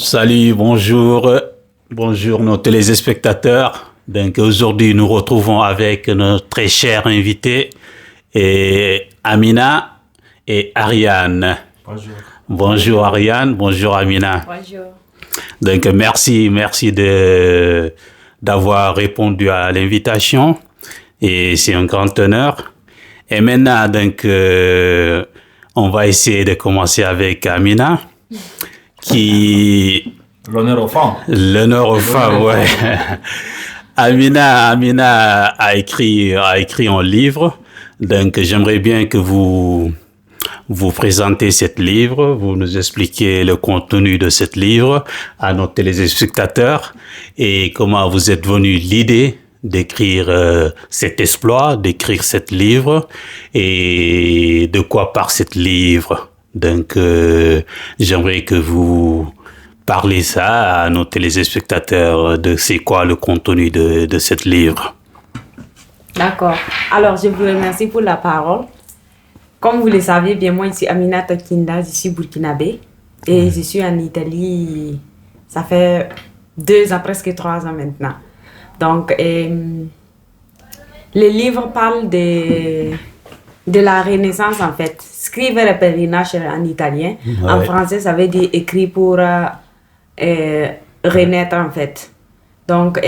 Salut, bonjour nos téléspectateurs. Donc aujourd'hui nous retrouvons avec notre très cher invité Amina et Ariane. Bonjour. Bonjour Ariane, bonjour Amina. Bonjour. Donc merci d'avoir répondu à l'invitation et c'est un grand honneur. Et maintenant donc on va essayer de commencer avec Amina qui L'honneur aux femmes. L'honneur aux femmes, ouais. Amina a écrit un livre. Donc, j'aimerais bien que vous présentez ce livre, vous nous expliquez le contenu de ce livre à nos téléspectateurs et comment vous êtes venu l'idée d'écrire cet exploit, d'écrire ce livre et de quoi part ce livre. Donc, j'aimerais que vous parlez ça à nos téléspectateurs de c'est quoi le contenu de ce livre. D'accord. Alors, je vous remercie pour la parole. Comme vous le savez bien, moi, je suis Aminata Kinda, je suis burkinabé. Et je suis en Italie, ça fait 2 ans, presque 3 ans maintenant. Donc, le livre parle de la Renaissance, en fait. Scrivere per rinascere en italien. Ouais. En français, ça veut dire écrit pour renaître, en fait. Donc,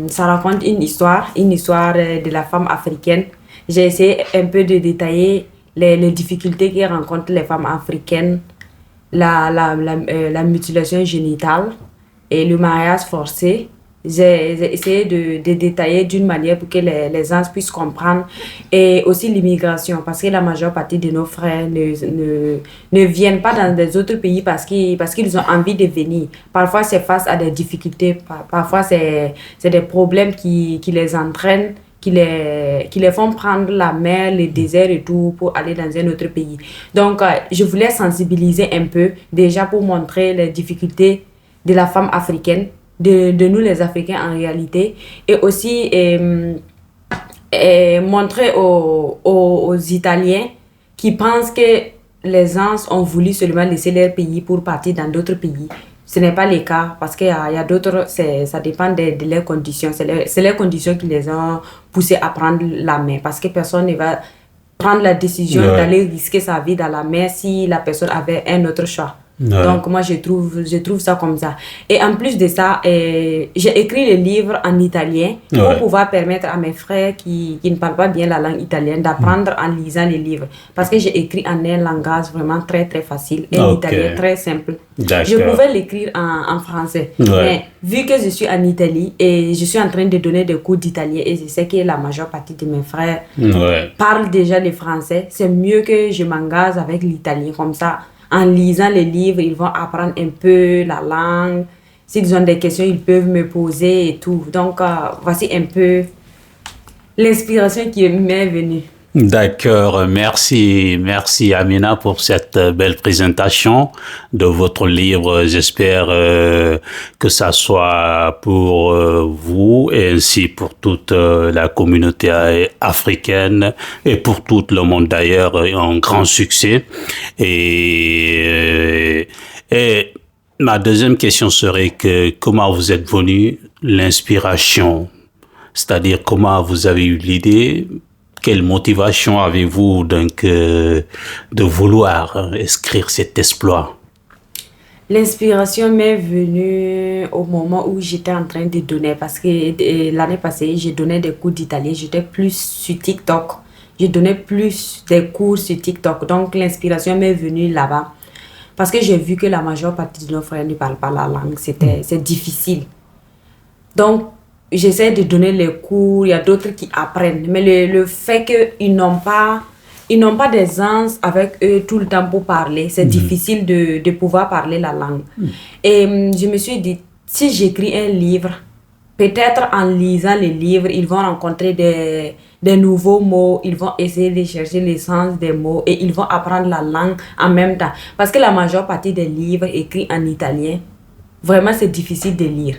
ça raconte une histoire de la femme africaine. J'ai essayé un peu de détailler les difficultés que rencontrent les femmes africaines, la mutilation génitale et le mariage forcé. J'ai essayé de détailler d'une manière pour que les gens puissent comprendre. Et aussi l'immigration, parce que la majeure partie de nos frères ne viennent pas dans des autres pays parce qu'ils ont envie de venir. Parfois, c'est face à des difficultés. Parfois, c'est des problèmes qui les entraînent, qui les font prendre la mer, le désert et tout pour aller dans un autre pays. Donc, je voulais sensibiliser un peu, déjà pour montrer les difficultés de la femme africaine, de nous les Africains en réalité, et aussi montrer aux Italiens qui pensent que les gens ont voulu seulement laisser leur pays pour partir dans d'autres pays. Ce n'est pas le cas parce qu'il y a d'autres, ça dépend de leurs conditions. C'est leurs conditions qui les ont poussés à prendre la mer parce que personne ne va prendre la décision d'aller risquer sa vie dans la mer si la personne avait un autre choix. Ouais. Donc moi je trouve ça comme ça. Et en plus de ça, j'ai écrit le livre en italien pour pouvoir permettre à mes frères qui ne parlent pas bien la langue italienne d'apprendre en lisant les livres. Parce que j'ai écrit en un langage vraiment très très facile, un italien très simple. Je pouvais l'écrire en français. Mais vu que je suis en Italie et je suis en train de donner des cours d'italien et je sais que la majeure partie de mes frères parlent déjà le français, c'est mieux que je m'engage avec l'italien comme ça. En lisant les livres, ils vont apprendre un peu la langue. S'ils ont des questions, ils peuvent me poser et tout. Donc, voici un peu l'inspiration qui m'est venue. D'accord, merci Amina pour cette belle présentation de votre livre. J'espère que ça soit pour vous et ainsi pour toute la communauté africaine et pour tout le monde d'ailleurs un grand succès. Et ma deuxième question serait que comment vous êtes venu l'inspiration, c'est-à-dire comment vous avez eu l'idée. Quelle motivation avez-vous donc de vouloir écrire cet exploit? L'inspiration m'est venue au moment où j'étais en train de donner, parce que l'année passée, j'ai donné des cours d'italien, j'étais plus sur TikTok. Je donnais plus des cours sur TikTok, donc l'inspiration m'est venue là-bas. Parce que j'ai vu que la majeure partie de nos frères ne parlent pas la langue, c'est difficile. Donc, j'essaie de donner les cours, il y a d'autres qui apprennent. Mais le fait qu'ils n'ont pas des gens avec eux tout le temps pour parler, c'est difficile de pouvoir parler la langue. Et je me suis dit, si j'écris un livre, peut-être en lisant les livres, ils vont rencontrer des nouveaux mots, ils vont essayer de chercher le sens des mots et ils vont apprendre la langue en même temps. Parce que la majeure partie des livres écrits en italien, vraiment c'est difficile de lire.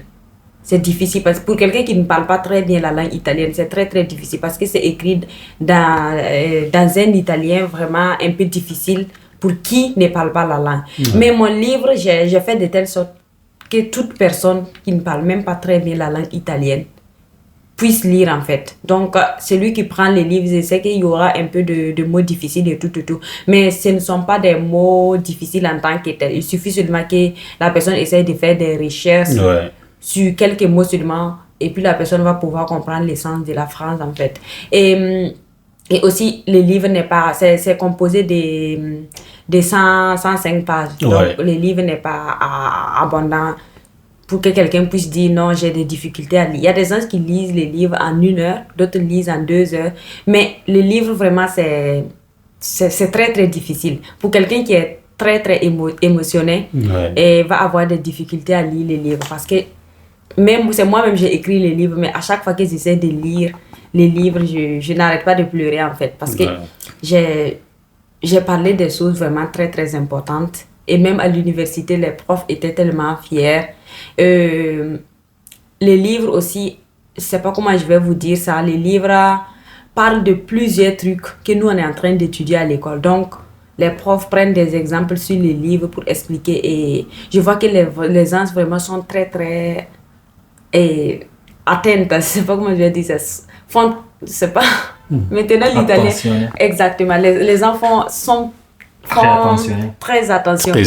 C'est difficile parce que pour quelqu'un qui ne parle pas très bien la langue italienne, c'est très très difficile parce que c'est écrit dans un italien vraiment un peu difficile pour qui ne parle pas la langue. Mais mon livre, j'ai fait de telle sorte que toute personne qui ne parle même pas très bien la langue italienne puisse lire en fait. Donc, celui qui prend les livres, je sais qu'il y aura un peu de mots difficiles et tout. Mais ce ne sont pas des mots difficiles en tant que tel. Il suffit seulement que la personne essaye de faire des recherches sur quelques mots seulement et puis la personne va pouvoir comprendre l'essence de la phrase en fait. Et aussi, le livre n'est pas... C'est composé de 105 pages. Donc, le livre n'est pas abondant pour que quelqu'un puisse dire non, j'ai des difficultés à lire. Il y a des gens qui lisent les livres en 1 heure, d'autres lisent en 2 heures. Mais le livre, vraiment, c'est très, très difficile. Pour quelqu'un qui est très, très émotionné, et va avoir des difficultés à lire les livres. Parce que même, c'est moi-même, j'ai écrit les livres, mais à chaque fois que j'essaie de lire les livres, je n'arrête pas de pleurer, en fait. Parce que j'ai parlé des choses vraiment très, très importantes. Et même à l'université, les profs étaient tellement fiers. Les livres aussi, je ne sais pas comment je vais vous dire ça, les livres parlent de plusieurs trucs que nous on est en train d'étudier à l'école. Donc, les profs prennent des exemples sur les livres pour expliquer et je vois que les gens vraiment sont très très atteintes, je ne sais pas comment je vais dire ça, font, je ne sais pas, maintenant l'italien, exactement, les enfants sont très attentionnés.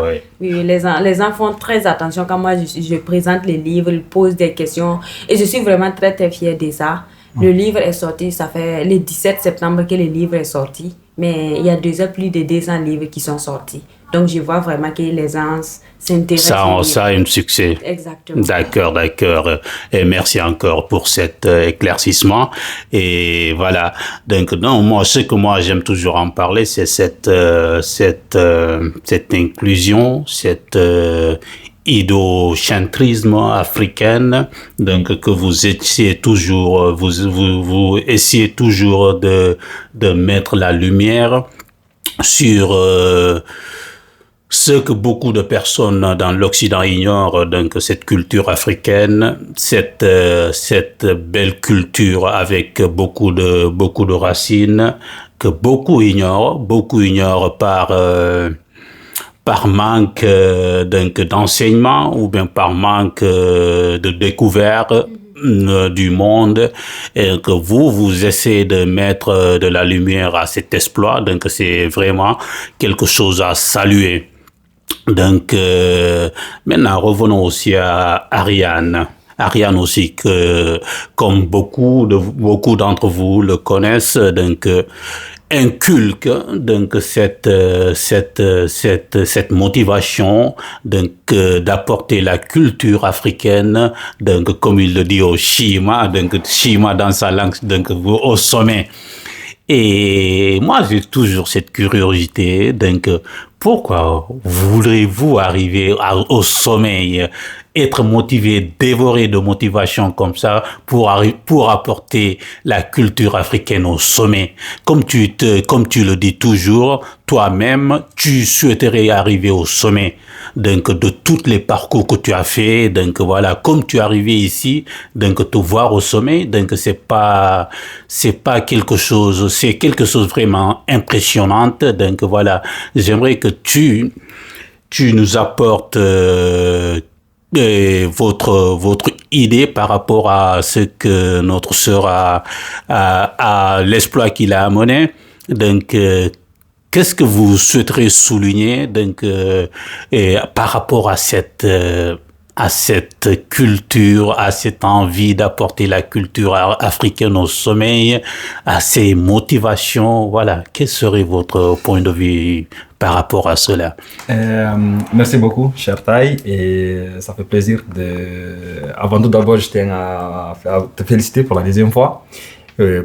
Oui. Oui, les gens font très attention quand moi je présente les livres, ils posent des questions et je suis vraiment très très fière de ça. Le livre est sorti, ça fait le 17 septembre que le livre est sorti, mais il y a déjà plus de 200 livres qui sont sortis. Donc je vois vraiment que les gens s'intéressent. Ça a un succès. Exactement. D'accord. Et merci encore pour cet éclaircissement. Et voilà. Donc non, ce que j'aime toujours en parler, c'est cette inclusion, cette idocentrisme africaine, donc que vous essayez toujours, vous essayez toujours de mettre la lumière sur ce que beaucoup de personnes dans l'Occident ignorent, donc cette culture africaine, cette belle culture avec beaucoup de racines que beaucoup ignorent par manque d'enseignement ou bien par manque de découverte du monde, et que vous essayez de mettre de la lumière à cet exploit. Donc c'est vraiment quelque chose à saluer. Donc maintenant revenons aussi à Ariane. Ariane aussi, que comme beaucoup d'entre vous le connaissent, donc inculque donc cette motivation donc d'apporter la culture africaine, donc comme il le dit au Shima, donc Shima dans sa langue, donc au sommet. Et moi j'ai toujours cette curiosité, donc pourquoi voudrez-vous arriver au sommet, être motivé, dévoré de motivation comme ça pour apporter la culture africaine au sommet? Comme tu le dis toujours, toi-même, tu souhaiterais arriver au sommet. Donc, de tous les parcours que tu as fait, donc voilà, comme tu es arrivé ici, donc te voir au sommet, donc c'est quelque chose vraiment impressionnant. Donc voilà, j'aimerais que tu nous apportes votre idée par rapport à ce que notre sœur à l'exploit qu'il a amené. Donc, qu'est-ce que vous souhaiterez souligner donc par rapport à cette culture, à cette envie d'apporter la culture africaine au sommet, à ces motivations, voilà. Quel serait votre point de vue par rapport à cela? Merci beaucoup, cher Taï, et ça fait plaisir avant tout d'abord, je tiens à te féliciter pour la 2e fois.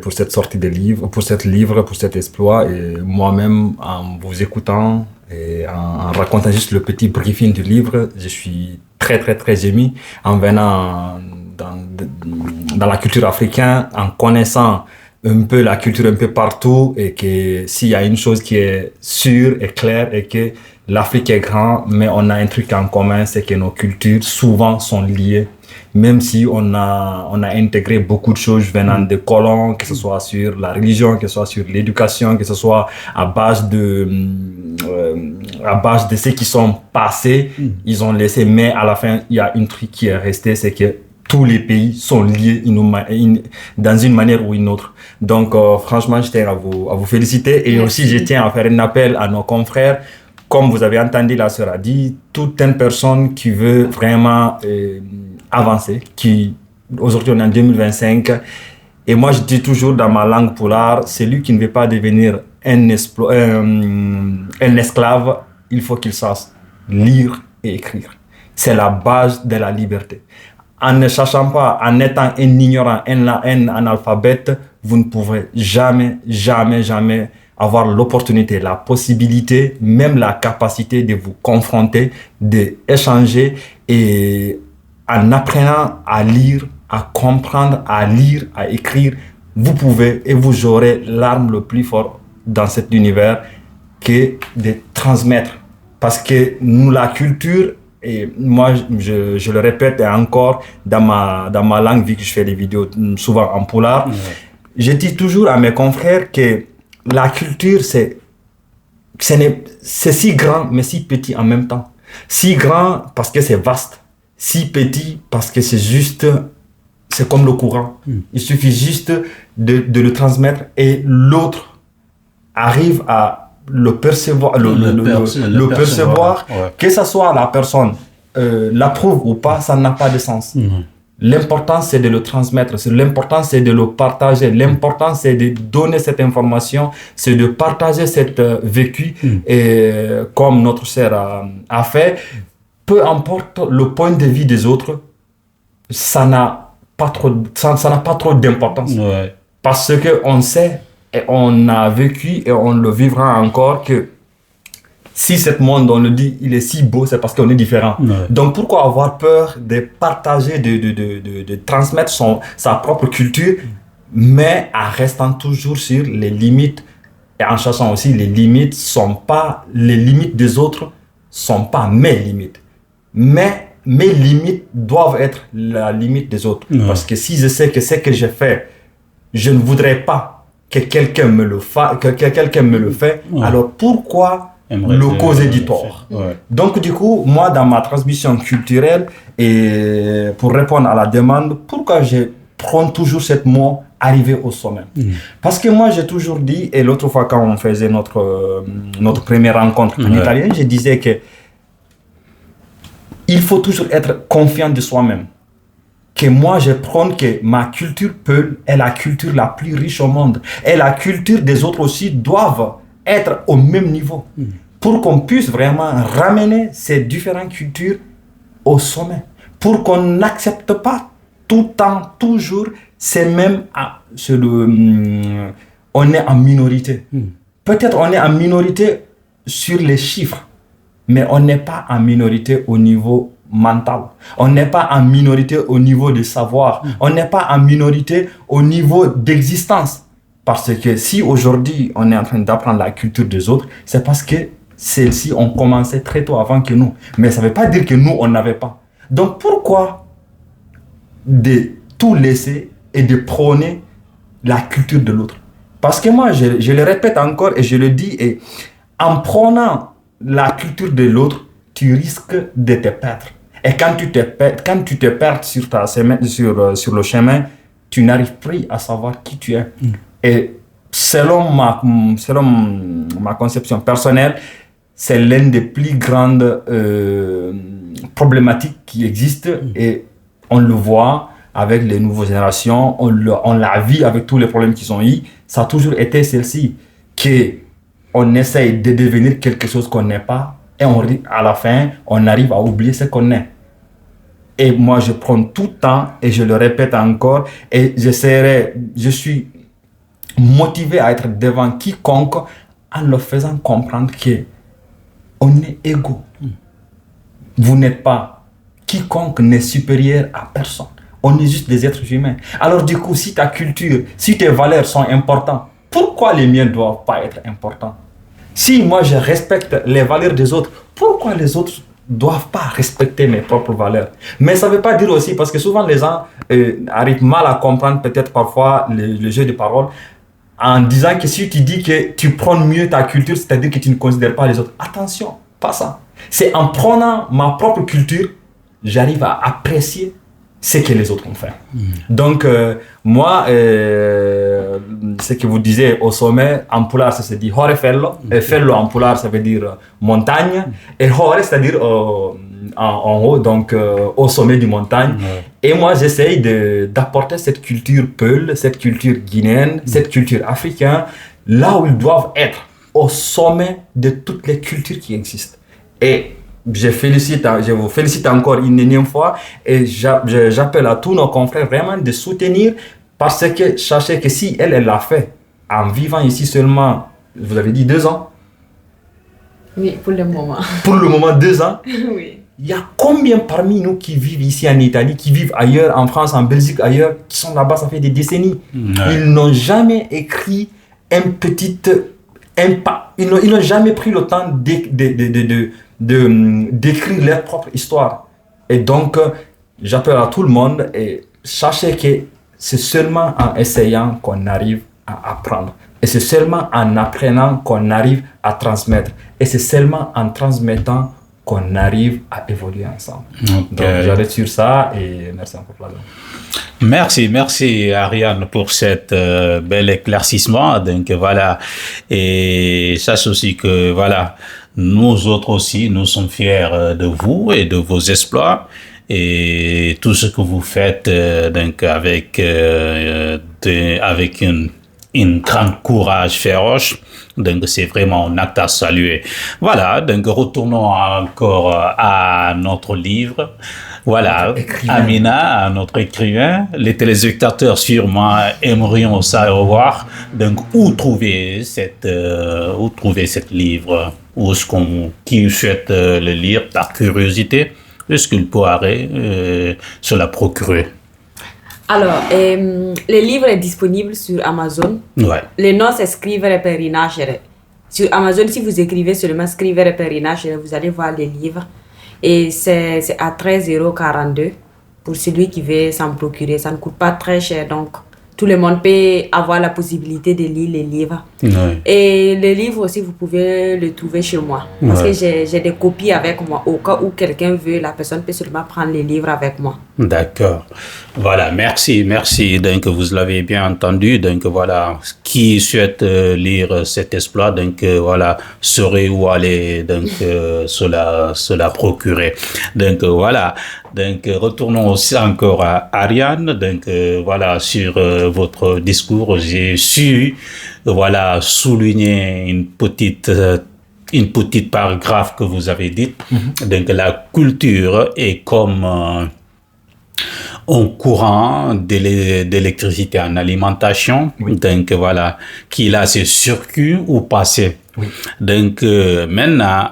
Pour cette sortie de livre, pour cet exploit, et moi-même en vous écoutant et en racontant juste le petit briefing du livre, je suis très très très ému en venant dans la culture africaine, en connaissant un peu la culture un peu partout, et que s'il y a une chose qui est sûre et claire, et que l'Afrique est grande, mais on a un truc en commun, c'est que nos cultures souvent sont liées. Même si on a intégré beaucoup de choses venant des colons, que ce soit sur la religion, que ce soit sur l'éducation, que ce soit à base de ceux qui sont passés, ils ont laissé. Mais à la fin, il y a un truc qui est resté, c'est que tous les pays sont liés dans une manière ou une autre. Donc, franchement, je tiens à vous féliciter. Et Merci. aussi, je tiens à faire un appel à nos confrères. Comme vous avez entendu, la sœur a dit, toute une personne qui veut vraiment avancer, aujourd'hui on est en 2025, et moi je dis toujours dans ma langue pulaar, celui qui ne veut pas devenir un esclave, il faut qu'il sache lire et écrire. C'est la base de la liberté. En ne sachant pas, en étant un ignorant, un analphabète, vous ne pourrez jamais avoir l'opportunité, la possibilité, même la capacité de vous confronter, d'échanger, et en apprenant à lire, à comprendre, à lire, à écrire, vous pouvez et vous aurez l'arme le plus fort dans cet univers que de transmettre. Parce que nous, la culture, et moi je le répète encore dans ma langue, vu que je fais des vidéos souvent en pulaar, je dis toujours à mes confrères que la culture, c'est si grand, mais si petit en même temps. Si grand parce que c'est vaste. Si petit parce que c'est comme le courant. Il suffit juste de le transmettre et l'autre arrive à le percevoir, le percevoir, ouais. Que ce soit la personne l'approuve ou pas, ça n'a pas de sens. L'important, c'est de le transmettre. L'important, c'est de le partager. L'important, c'est de donner cette information, c'est de partager cette vécu. Et comme notre sœur a fait, peu importe le point de vue des autres, ça n'a pas trop d'importance. Ouais. Parce qu'on sait et on a vécu et on le vivra encore que si ce monde, on le dit, il est si beau, c'est parce qu'on est différent. Ouais. Donc pourquoi avoir peur de partager, de transmettre sa propre culture, mais en restant toujours sur les limites et en cherchant aussi les limites des autres sont pas mes limites. Mais mes limites doivent être la limite des autres. Ouais. Parce que si je sais que ce que j'ai fait, je ne voudrais pas que quelqu'un me le fait, Ouais. alors pourquoi le causer du tort? Ouais. Donc du coup, moi dans ma transmission culturelle, et pour répondre à la demande, pourquoi je prends toujours ce mot arriver au sommet? Parce que moi j'ai toujours dit, et l'autre fois quand on faisait notre première rencontre en italien, je disais que il faut toujours être confiant de soi-même. Que moi je prône que ma culture Peul est la culture la plus riche au monde. Et la culture des autres aussi doivent être au même niveau. Pour qu'on puisse vraiment ramener ces différentes cultures au sommet. Pour qu'on n'accepte pas tout le temps, toujours, on est en minorité. Peut-être on est en minorité sur les chiffres, mais on n'est pas en minorité au niveau mental. On n'est pas en minorité au niveau des savoirs. On n'est pas en minorité au niveau d'existence. Parce que si aujourd'hui on est en train d'apprendre la culture des autres, c'est parce que celles-ci ont commencé très tôt avant que nous. Mais ça ne veut pas dire que nous, on n'avait pas. Donc pourquoi de tout laisser et de prôner la culture de l'autre? Parce que moi, je le répète encore et je le dis, et en prônant la culture de l'autre, tu risques de te perdre. Et quand tu te perds sur le chemin, tu n'arrives plus à savoir qui tu es. Et selon ma conception personnelle, c'est l'une des plus grandes problématiques qui existent, et on le voit avec les nouvelles générations, on la vit avec tous les problèmes qu'ils ont eu. Ça a toujours été celle-ci, qu'on essaye de devenir quelque chose qu'on n'est pas, et à la fin, on arrive à oublier ce qu'on est. Et moi, je prends tout le temps, et je le répète encore, et je suis motivé à être devant quiconque en leur faisant comprendre qu'on est égaux. Vous n'êtes pas, quiconque n'est supérieur à personne. On est juste des êtres humains. Alors du coup, si ta culture, si tes valeurs sont importantes, pourquoi les miennes ne doivent pas être importantes? Si moi je respecte les valeurs des autres, pourquoi les autres doivent pas respecter mes propres valeurs? Mais ça veut pas dire aussi, parce que souvent les gens arrivent mal à comprendre peut-être parfois le jeu de parole, en disant que si tu dis que tu prônes mieux ta culture, c'est-à-dire que tu ne considères pas les autres. Attention, pas ça. C'est en prenant ma propre culture, j'arrive à apprécier ce que les autres ont fait. Donc, moi, ce que vous disiez au sommet, en pulaar, ça se dit hore fello. Et fello en pulaar, ça veut dire montagne. Et hore, c'est-à-dire en haut, donc au sommet du montagne. Et moi, j'essaye d'apporter cette culture peul, cette culture guinéenne, cette culture africaine, là où ils doivent être, au sommet de toutes les cultures qui existent. Et je vous félicite encore une énième fois et j'appelle à tous nos confrères vraiment de soutenir, parce que sachez que si elle l'a fait en vivant ici seulement, vous avez dit 2 ans? Oui, pour le moment. Pour le moment, 2 ans? Oui. Il y a combien parmi nous qui vivent ici en Italie, qui vivent ailleurs, en France, en Belgique, ailleurs, qui sont là-bas, ça fait des décennies. Ils n'ont jamais écrit ils n'ont jamais pris le temps d'écrire leur propre histoire. Et donc, j'appelle à tout le monde et sachez que c'est seulement en essayant qu'on arrive à apprendre. Et c'est seulement en apprenant qu'on arrive à transmettre. Et c'est seulement en transmettant qu'on arrive à évoluer ensemble. Donc, j'arrête sur ça et merci encore pour la Merci Ariane pour cet bel éclaircissement. Donc voilà, et sache aussi que voilà, nous autres aussi, nous sommes fiers de vous et de vos exploits et tout ce que vous faites donc avec une grande courage féroce. Donc c'est vraiment un acte à saluer. Voilà, donc retournons encore à notre livre. Voilà, Amina, notre écrivain. Les téléspectateurs sûrement aimerions savoir donc où trouver cette livre, qui souhaite le lire par curiosité, est-ce qu'il pourrait se la procurer? Alors, le livre est disponible sur Amazon. Ouais. Le nom c'est Scrivere per rinascere. Sur Amazon, si vous écrivez seulement Scrivere per rinascere, vous allez voir les livres. Et c'est à 13,42 € pour celui qui veut s'en procurer. Ça ne coûte pas très cher, donc tout le monde peut avoir la possibilité de lire les livres. Ouais. Et le livre aussi, vous pouvez le trouver chez moi. Parce que j'ai des copies avec moi. Au cas où quelqu'un veut, la personne peut seulement prendre les livres avec moi. D'accord. Voilà, merci. Donc, vous l'avez bien entendu. Donc, voilà, qui souhaite lire cet exploit, donc, voilà, saurait où aller, donc, se la procurer. Donc, voilà. Donc, retournons aussi encore à Ariane. Donc, voilà, sur votre discours, j'ai su, voilà, souligner une petite paragraphe que vous avez dite. Donc, la culture est comme un courant d'électricité en alimentation, donc voilà, qu'il a ses circuits ou passés. Donc maintenant,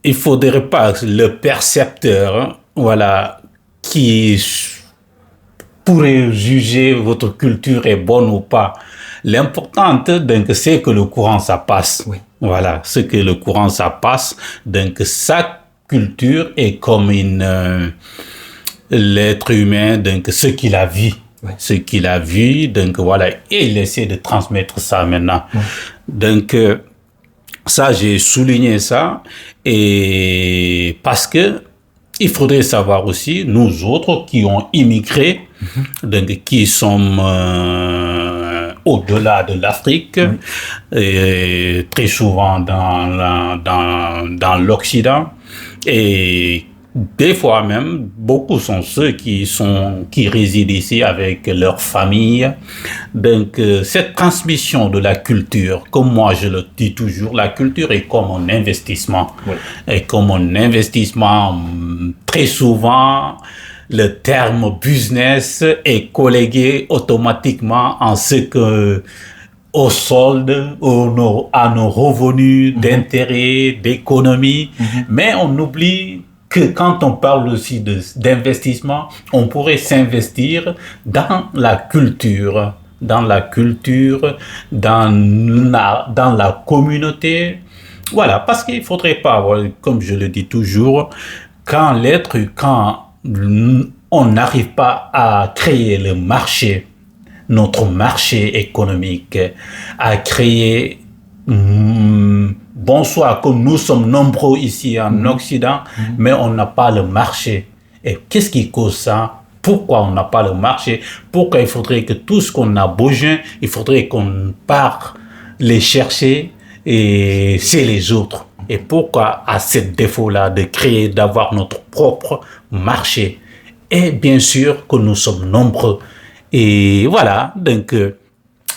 il faudrait pas le percepteur, voilà, qui pourrait juger votre culture est bonne ou pas. L'important, donc, c'est que le courant ça passe. Voilà, c'est que le courant ça passe. Donc sa culture est comme l'être humain, donc ce qu'il a vu, donc voilà, et il essaie de transmettre ça maintenant. Donc ça, j'ai souligné ça, et parce que il faudrait savoir aussi, nous autres qui ont immigré, donc qui sommes au-delà de l'Afrique, et très souvent dans l'Occident, et des fois même, beaucoup sont ceux qui résident ici avec leur famille. Donc, cette transmission de la culture, comme moi je le dis toujours, la culture est comme un investissement. Et comme un investissement, très souvent, le terme business est collégué automatiquement en ce que au solde, à nos revenus d'intérêt, d'économie. Mais on oublie que quand on parle aussi d'investissement, on pourrait s'investir dans la culture dans la culture, dans la communauté. Voilà, parce qu'il ne faudrait pas avoir, comme je le dis toujours, quand on n'arrive pas à créer le marché, notre marché économique, à créer, bonsoir, comme nous sommes nombreux ici en Occident, mais on n'a pas le marché. Et qu'est-ce qui cause ça? Pourquoi on n'a pas le marché? Pourquoi il faudrait que tout ce qu'on a besoin, il faudrait qu'on parte les chercher et c'est les autres? Et pourquoi à ce défaut-là de créer, d'avoir notre propre marché? Et bien sûr que nous sommes nombreux. Et voilà, donc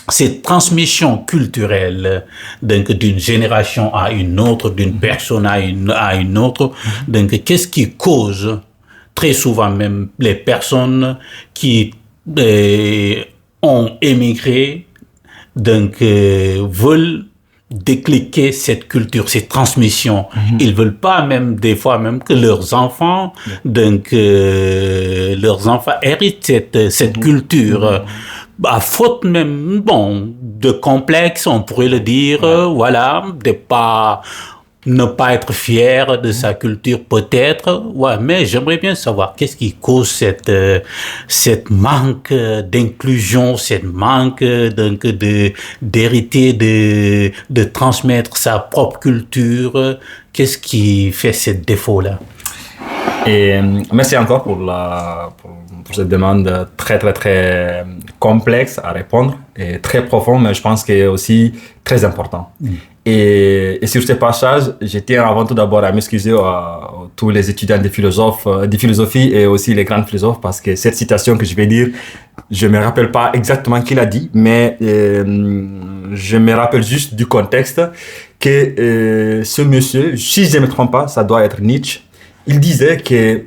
cette transmission culturelle, donc d'une génération à une autre, d'une personne à une autre, donc qu'est-ce qui cause très souvent même les personnes qui ont émigré, donc veulent décliquer cette culture, cette transmission. Ils veulent pas même des fois même que leurs enfants, donc leurs enfants héritent cette culture. À faute même, bon, de complexe, on pourrait le dire, voilà, ne pas être fier de sa culture peut-être, ouais, mais j'aimerais bien savoir qu'est-ce qui cause cette manque d'inclusion, cette manque donc d'hériter, de transmettre sa propre culture. Qu'est-ce qui fait ce défaut-là? Et merci encore pour cette demande très très très complexe à répondre et très profonde, mais je pense qu'elle est aussi très important. Et sur ce passage, je tiens avant tout d'abord à m'excuser à tous les étudiants de philosophie et aussi les grands philosophes, parce que cette citation que je vais dire, je me rappelle pas exactement qui l'a dit, mais je me rappelle juste du contexte que ce monsieur, si je ne me trompe pas, ça doit être Nietzsche. Il disait que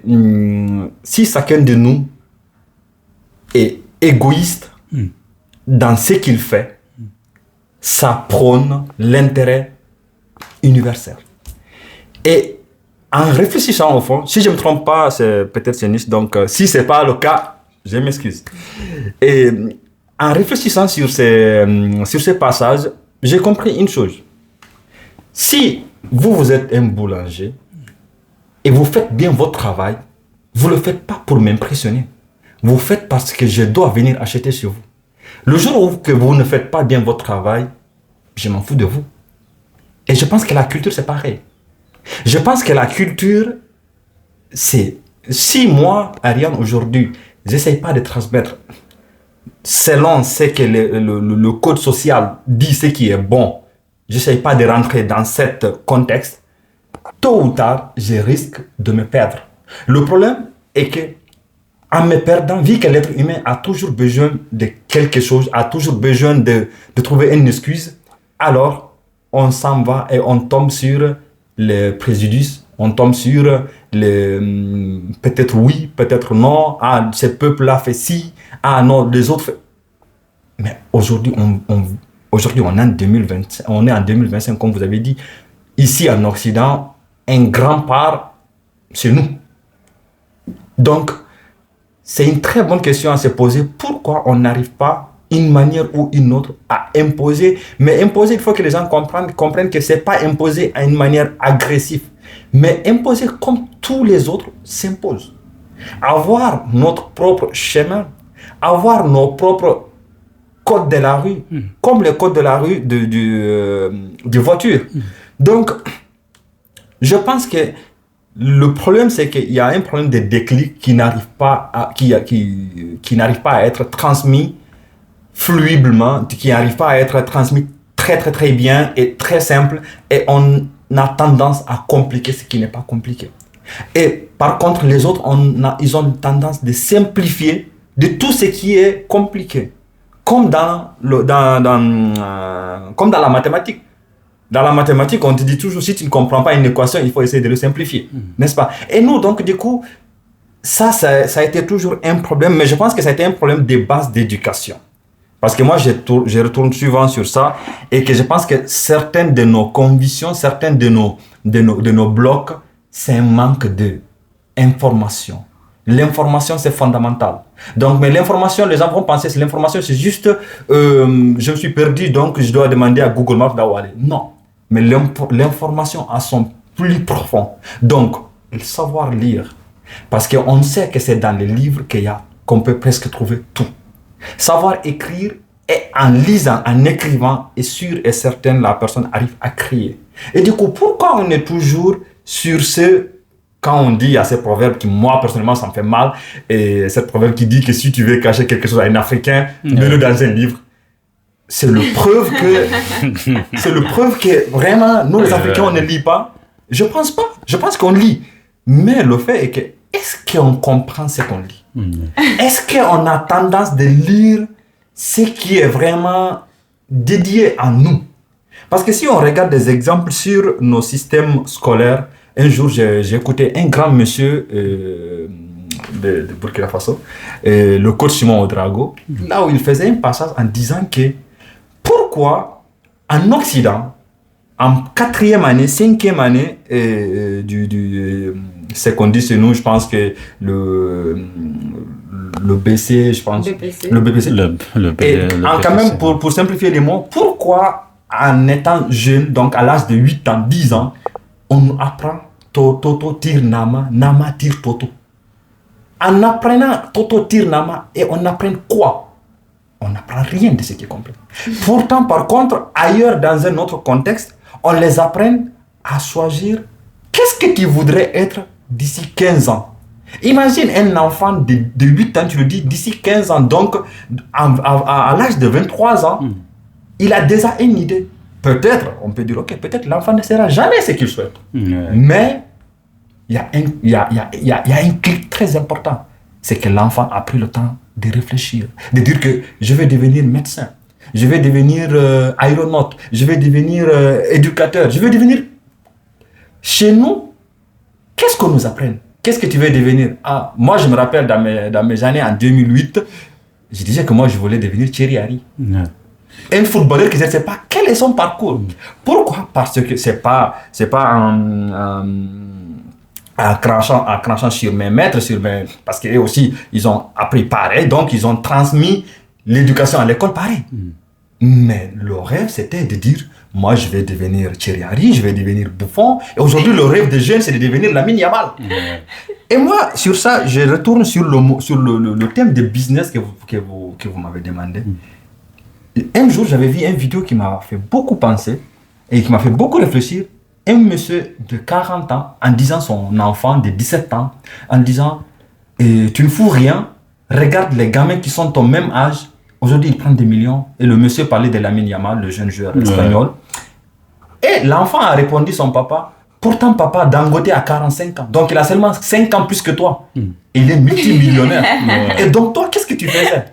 si chacun de nous est égoïste dans ce qu'il fait, ça prône l'intérêt universel. Et en réfléchissant au fond, si je ne me trompe pas, peut-être c'est Nietzsche, donc si ce n'est pas le cas, je m'excuse. Et en réfléchissant sur ces passages, j'ai compris une chose. Si vous êtes un boulanger, et vous faites bien votre travail, vous ne le faites pas pour m'impressionner. Vous le faites parce que je dois venir acheter chez vous. Le jour où que vous ne faites pas bien votre travail, je m'en fous de vous. Et je pense que la culture, c'est pareil. Je pense que la culture, c'est... Si moi, Ariane, aujourd'hui, je n'essaye pas de transmettre selon ce que le code social dit, ce qui est bon, je n'essaye pas de rentrer dans ce contexte, tôt ou tard, je risque de me perdre. Le problème est que, en me perdant, vu que l'être humain a toujours besoin de quelque chose, a toujours besoin de trouver une excuse, alors on s'en va et on tombe sur les préjudices, on tombe sur peut-être oui, peut-être non, ah, ce peuple-là fait ci, ah non, les autres fait... Mais aujourd'hui, aujourd'hui on est en 2025, comme vous avez dit, ici en Occident, un grand part, c'est nous. Donc, c'est une très bonne question à se poser. Pourquoi on n'arrive pas, d'une manière ou une autre, à imposer? Mais imposer, il faut que les gens comprennent que ce n'est pas imposer à une manière agressive. Mais imposer comme tous les autres s'impose. Avoir notre propre chemin, avoir nos propres codes de la rue, comme les codes de la rue de voiture. Donc, je pense que le problème, c'est qu'il y a un problème de déclic qui n'arrive pas à être transmis fluidement, qui n'arrive pas à être transmis très très très bien et très simple, et on a tendance à compliquer ce qui n'est pas compliqué. Et par contre, les autres, ils ont tendance de simplifier de tout ce qui est compliqué, comme dans la mathématique. Dans la mathématique, on te dit toujours, si tu ne comprends pas une équation, il faut essayer de le simplifier, n'est-ce pas? Et nous, donc, du coup, ça a été toujours un problème, mais je pense que ça a été un problème de base d'éducation. Parce que moi, je retourne souvent sur ça, et que je pense que certaines de nos convictions, certains de nos blocs, c'est un manque d'information, L'information, c'est fondamental. Donc, mais l'information, les gens vont penser que l'information, c'est juste je me suis perdu, donc je dois demander à Google Maps d'où aller. Non. Mais l'information a son plus profond. Donc, le savoir lire. Parce qu'on sait que c'est dans les livres qu'on peut presque trouver tout. Savoir écrire, et en lisant, en écrivant, est sûr et certain, la personne arrive à créer. Et du coup, pourquoi on est toujours sur quand on dit à ces proverbes qui, moi, personnellement, ça me fait mal, et cette proverbe qui dit que si tu veux cacher quelque chose à un Africain, mets-le dans un livre. C'est le preuve que vraiment, nous, les Africains, on ne lit pas. Je pense pas. Je pense qu'on lit. Mais le fait est que, est-ce qu'on comprend ce qu'on lit? Est-ce qu'on a tendance de lire ce qui est vraiment dédié à nous? Parce que si on regarde des exemples sur nos systèmes scolaires, un jour, j'ai écouté un grand monsieur de Burkina Faso, le coach Simon Ouedraogo, là où il faisait un passage en disant que pourquoi en Occident, en 4e année, 5e année c'est qu'on dit chez nous, je pense que le BC, je pense. Le BPC. Quand même, pour simplifier les mots, pourquoi en étant jeune, donc à l'âge de 8 ans, 10 ans, on apprend Toto tire Nama, Nama tire Toto. En apprenant Toto tire Nama, et on apprend quoi? On n'apprend rien de ce qui est complet. Pourtant, par contre, ailleurs, dans un autre contexte, on les apprend à choisir qu'est-ce que tu voudrais être d'ici 15 ans. Imagine un enfant de 8 ans, tu le dis, d'ici 15 ans, donc à l'âge de 23 ans, il a déjà une idée. Peut-être, on peut dire, ok, peut-être l'enfant ne sera jamais ce qu'il souhaite. Mais il y a un clic très important. C'est que l'enfant a pris le temps de réfléchir, de dire que je vais devenir médecin, je vais devenir aéronaute, je vais devenir éducateur, je vais devenir... Chez nous, qu'est-ce qu'on nous apprend? Qu'est-ce que tu veux devenir? Moi, je me rappelle dans mes années en 2008, je disais que moi, je voulais devenir Thierry Henry. Un footballeur qui ne sait pas quel est son parcours. Pourquoi? Parce que c'est pas en crachant sur mes maîtres, parce qu'eux aussi, ils ont appris pareil, donc ils ont transmis l'éducation à l'école pareil. Mais le rêve, c'était de dire, moi, je vais devenir Thierry Henry, je vais devenir Buffon. Et aujourd'hui, le rêve des jeunes, c'est de devenir Lamine Yamal. Et moi, sur ça, je retourne sur le thème de business que vous m'avez demandé. Un jour, j'avais vu une vidéo qui m'a fait beaucoup penser et qui m'a fait beaucoup réfléchir. Un monsieur de 40 ans, en disant son enfant de 17 ans, en disant tu ne fous rien, regarde les gamins qui sont ton même âge, aujourd'hui ils prennent des millions. Et le monsieur parlait de Lamine Yamal, le jeune joueur espagnol. Et l'enfant a répondu son papa, pourtant papa, Dangote a 45 ans, donc il a seulement 5 ans plus que toi. Et il est multimillionnaire. Et donc toi, qu'est-ce que tu faisais?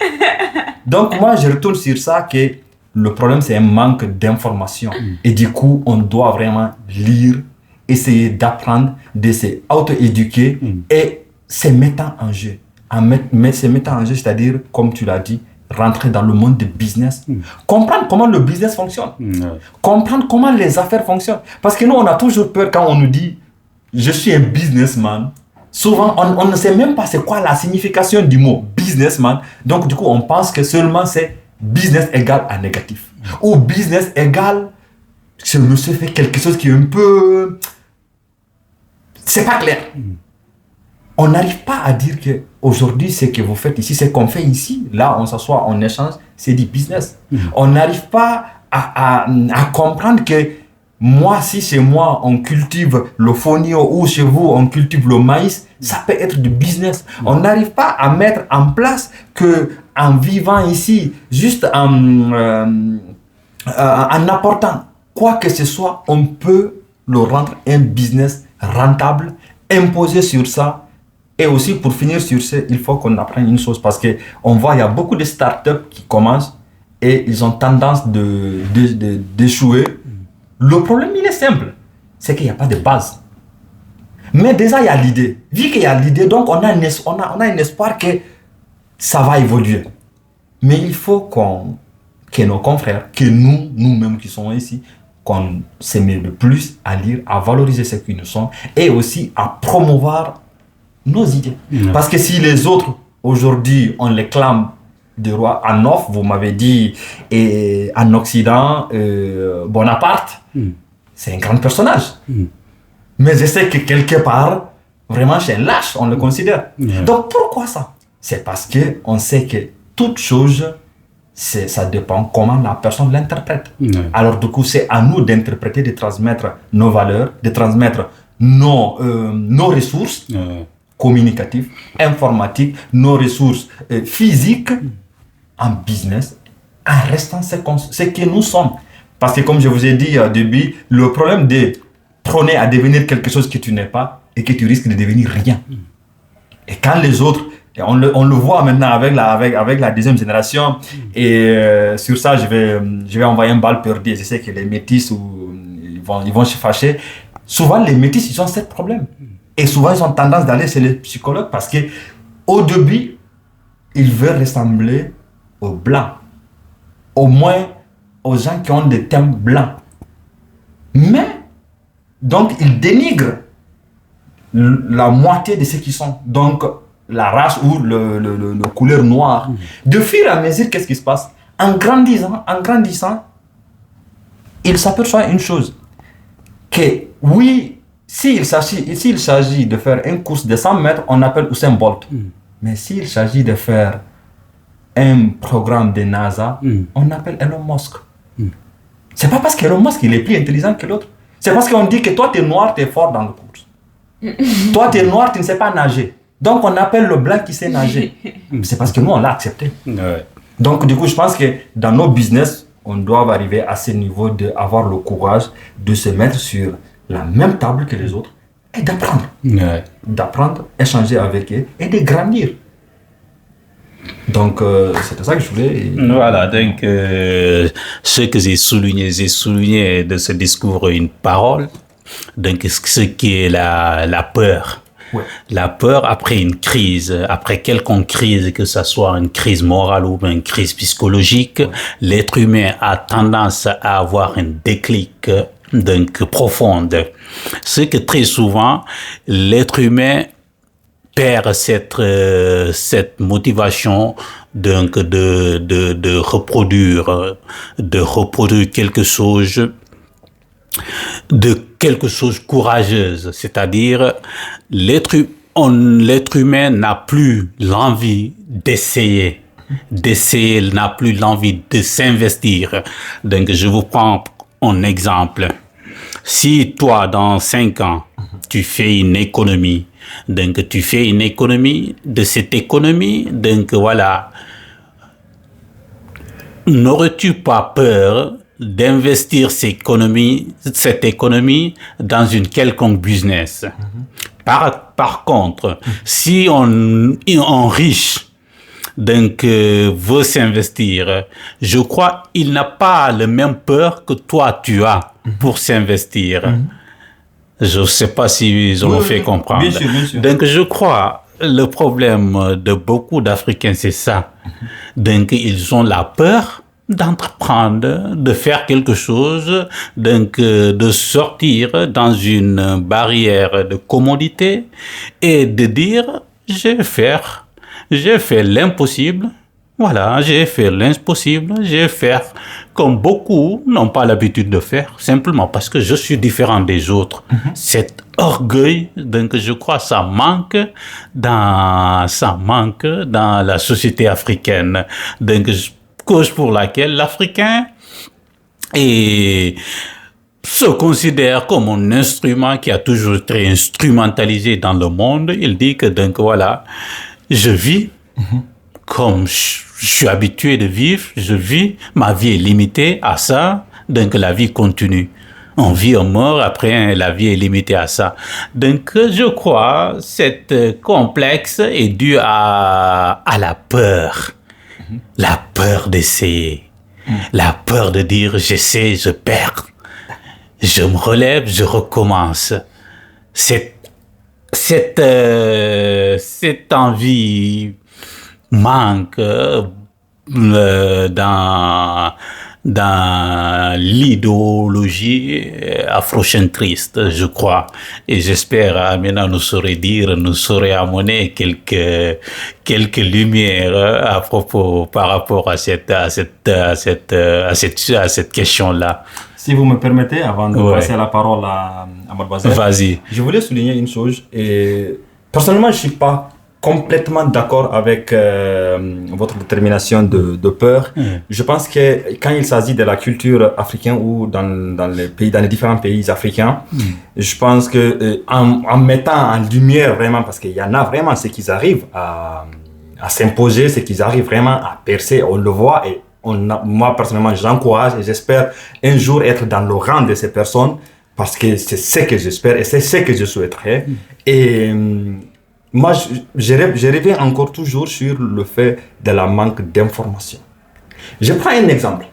Donc moi, je retourne sur ça que le problème, c'est un manque d'information. Et du coup, on doit vraiment lire, essayer d'apprendre, de se auto-éduquer et se mettre en jeu. Se mettre en jeu, c'est-à-dire, comme tu l'as dit, rentrer dans le monde du business. Comprendre comment le business fonctionne. Comprendre comment les affaires fonctionnent. Parce que nous, on a toujours peur quand on nous dit « je suis un businessman ». Souvent, on ne sait même pas c'est quoi la signification du mot businessman. Donc, du coup, on pense que seulement c'est business égale à négatif. Ou business égale ce monsieur fait quelque chose qui est un peu... C'est pas clair. On n'arrive pas à dire que aujourd'hui, ce que vous faites ici, ce qu'on fait ici, là, on s'assoit, on échange, c'est du business. On n'arrive pas à comprendre que moi, si chez moi, on cultive le fonio ou chez vous, on cultive le maïs, ça peut être du business. On n'arrive pas à mettre en place que en vivant ici, juste en apportant quoi que ce soit, on peut le rendre un business rentable, imposer sur ça. Et aussi, pour finir sur ça, il faut qu'on apprenne une chose parce qu'on voit, il y a beaucoup de startups qui commencent et ils ont tendance d'échouer. Le problème, il est simple. C'est qu'il n'y a pas de base. Mais déjà, il y a l'idée. Vu qu'il y a l'idée, donc on a un espoir que ça va évoluer. Mais il faut que nos confrères, que nous-mêmes qui sommes ici, qu'on se met le plus à lire, à valoriser ce qu'ils nous sont et aussi à promouvoir nos idées. Parce que si les autres, aujourd'hui, on les clame des rois en off, vous m'avez dit, et en Occident, Bonaparte, c'est un grand personnage. Mais je sais que quelque part, vraiment, c'est un lâche, on le considère. Donc pourquoi ça? C'est parce qu'on sait que toute chose, ça dépend comment la personne l'interprète. Alors du coup, c'est à nous d'interpréter, de transmettre nos valeurs, de transmettre nos ressources communicatives, informatiques, nos ressources physiques en business, en restant ce que nous sommes. Parce que comme je vous ai dit au début, le problème de prôner à devenir quelque chose que tu n'es pas et que tu risques de devenir rien. Et quand les autres, et on le voit maintenant avec la deuxième génération, et sur ça je vais envoyer un balle perdue. Je sais que les métis ils vont se fâcher. Souvent les métis ils ont ce problème. Et souvent ils ont tendance d'aller chez les psychologues parce que au début ils veulent ressembler aux blancs. Au moins aux gens qui ont des thèmes blancs. Mais donc ils dénigrent la moitié de ceux qui sont. Donc la race ou le couleur noire. De fur et à mesure, qu'est-ce qui se passe? En grandissant, il s'aperçoit une chose. Que oui, s'il s'agit de faire une course de 100 mètres, on appelle Usain Bolt. Mais s'il s'agit de faire un programme de NASA, on appelle Elon Musk. C'est pas parce qu'Elon Musk il est plus intelligent que l'autre. C'est parce qu'on dit que toi, tu es noir, tu es fort dans le course. Toi, tu es noir, tu ne sais pas nager. Donc, on appelle le blanc qui sait nager. C'est parce que nous, on l'a accepté. Donc, du coup, je pense que dans nos business, on doit arriver à ce niveau d'avoir le courage de se mettre sur la même table que les autres et d'apprendre. D'apprendre, échanger avec eux et de grandir. Donc, c'était ça que je voulais. Voilà, donc, ce que j'ai souligné de ce discours une parole, donc ce qui est la peur. La peur après une crise, après quelconque crise, que ce soit une crise morale ou une crise psychologique, l'être humain a tendance à avoir un déclic donc profonde. C'est que très souvent, l'être humain perd cette motivation donc de reproduire quelque chose courageuse, c'est-à-dire l'être humain n'a plus l'envie d'essayer, n'a plus l'envie de s'investir. Donc je vous prends un exemple. Si toi dans 5 ans tu fais une économie, donc tu fais une économie, de cette économie, donc voilà, n'aurais-tu pas peur d'investir cette économie dans une quelconque business? Par contre, si un riche donc veut s'investir, je crois il n'a pas la même peur que toi tu as pour s'investir. Je ne sais pas si ils ont fait comprendre. Bien sûr, bien sûr. Donc je crois le problème de beaucoup d'Africains c'est ça. Donc ils ont la peur d'entreprendre, de faire quelque chose, donc de sortir dans une barrière de commodité et de dire j'ai fait l'impossible. Voilà, j'ai fait l'impossible, j'ai fait comme beaucoup n'ont pas l'habitude de faire, simplement parce que je suis différent des autres. Cet orgueil, donc je crois, ça manque dans la société africaine. Donc, cause pour laquelle l'Africain se considère comme un instrument qui a toujours été instrumentalisé dans le monde. Il dit que donc voilà, je vis comme je suis habitué de vivre, je vis, ma vie est limitée à ça, donc la vie continue. On vit, on meurt, après la vie est limitée à ça. Donc je crois cette complexe est due à la peur. La peur d'essayer. La peur de dire j'essaie, je perds. Je me relève, je recommence. Cette envie manque dans dans l'idéologie afrocentriste, je crois. Et j'espère, Amina nous saurait amener quelques lumières à propos, par rapport à cette question-là. Si vous me permettez, avant de passer la parole à mademoiselle, vas-y. Je voulais souligner une chose. Et personnellement, je ne suis pas complètement d'accord avec votre détermination de peur. Je pense que quand il s'agit de la culture africaine ou dans les différents pays africains, je pense que en mettant en lumière vraiment, parce qu'il y en a vraiment ceux qui arrivent à s'imposer, ceux qui arrivent vraiment à percer, on le voit et moi personnellement j'encourage et j'espère un jour être dans le rang de ces personnes parce que c'est ce que j'espère et c'est ce que je souhaiterais. Et moi, je reviens encore toujours sur le fait de la manque d'information. Je prends un exemple.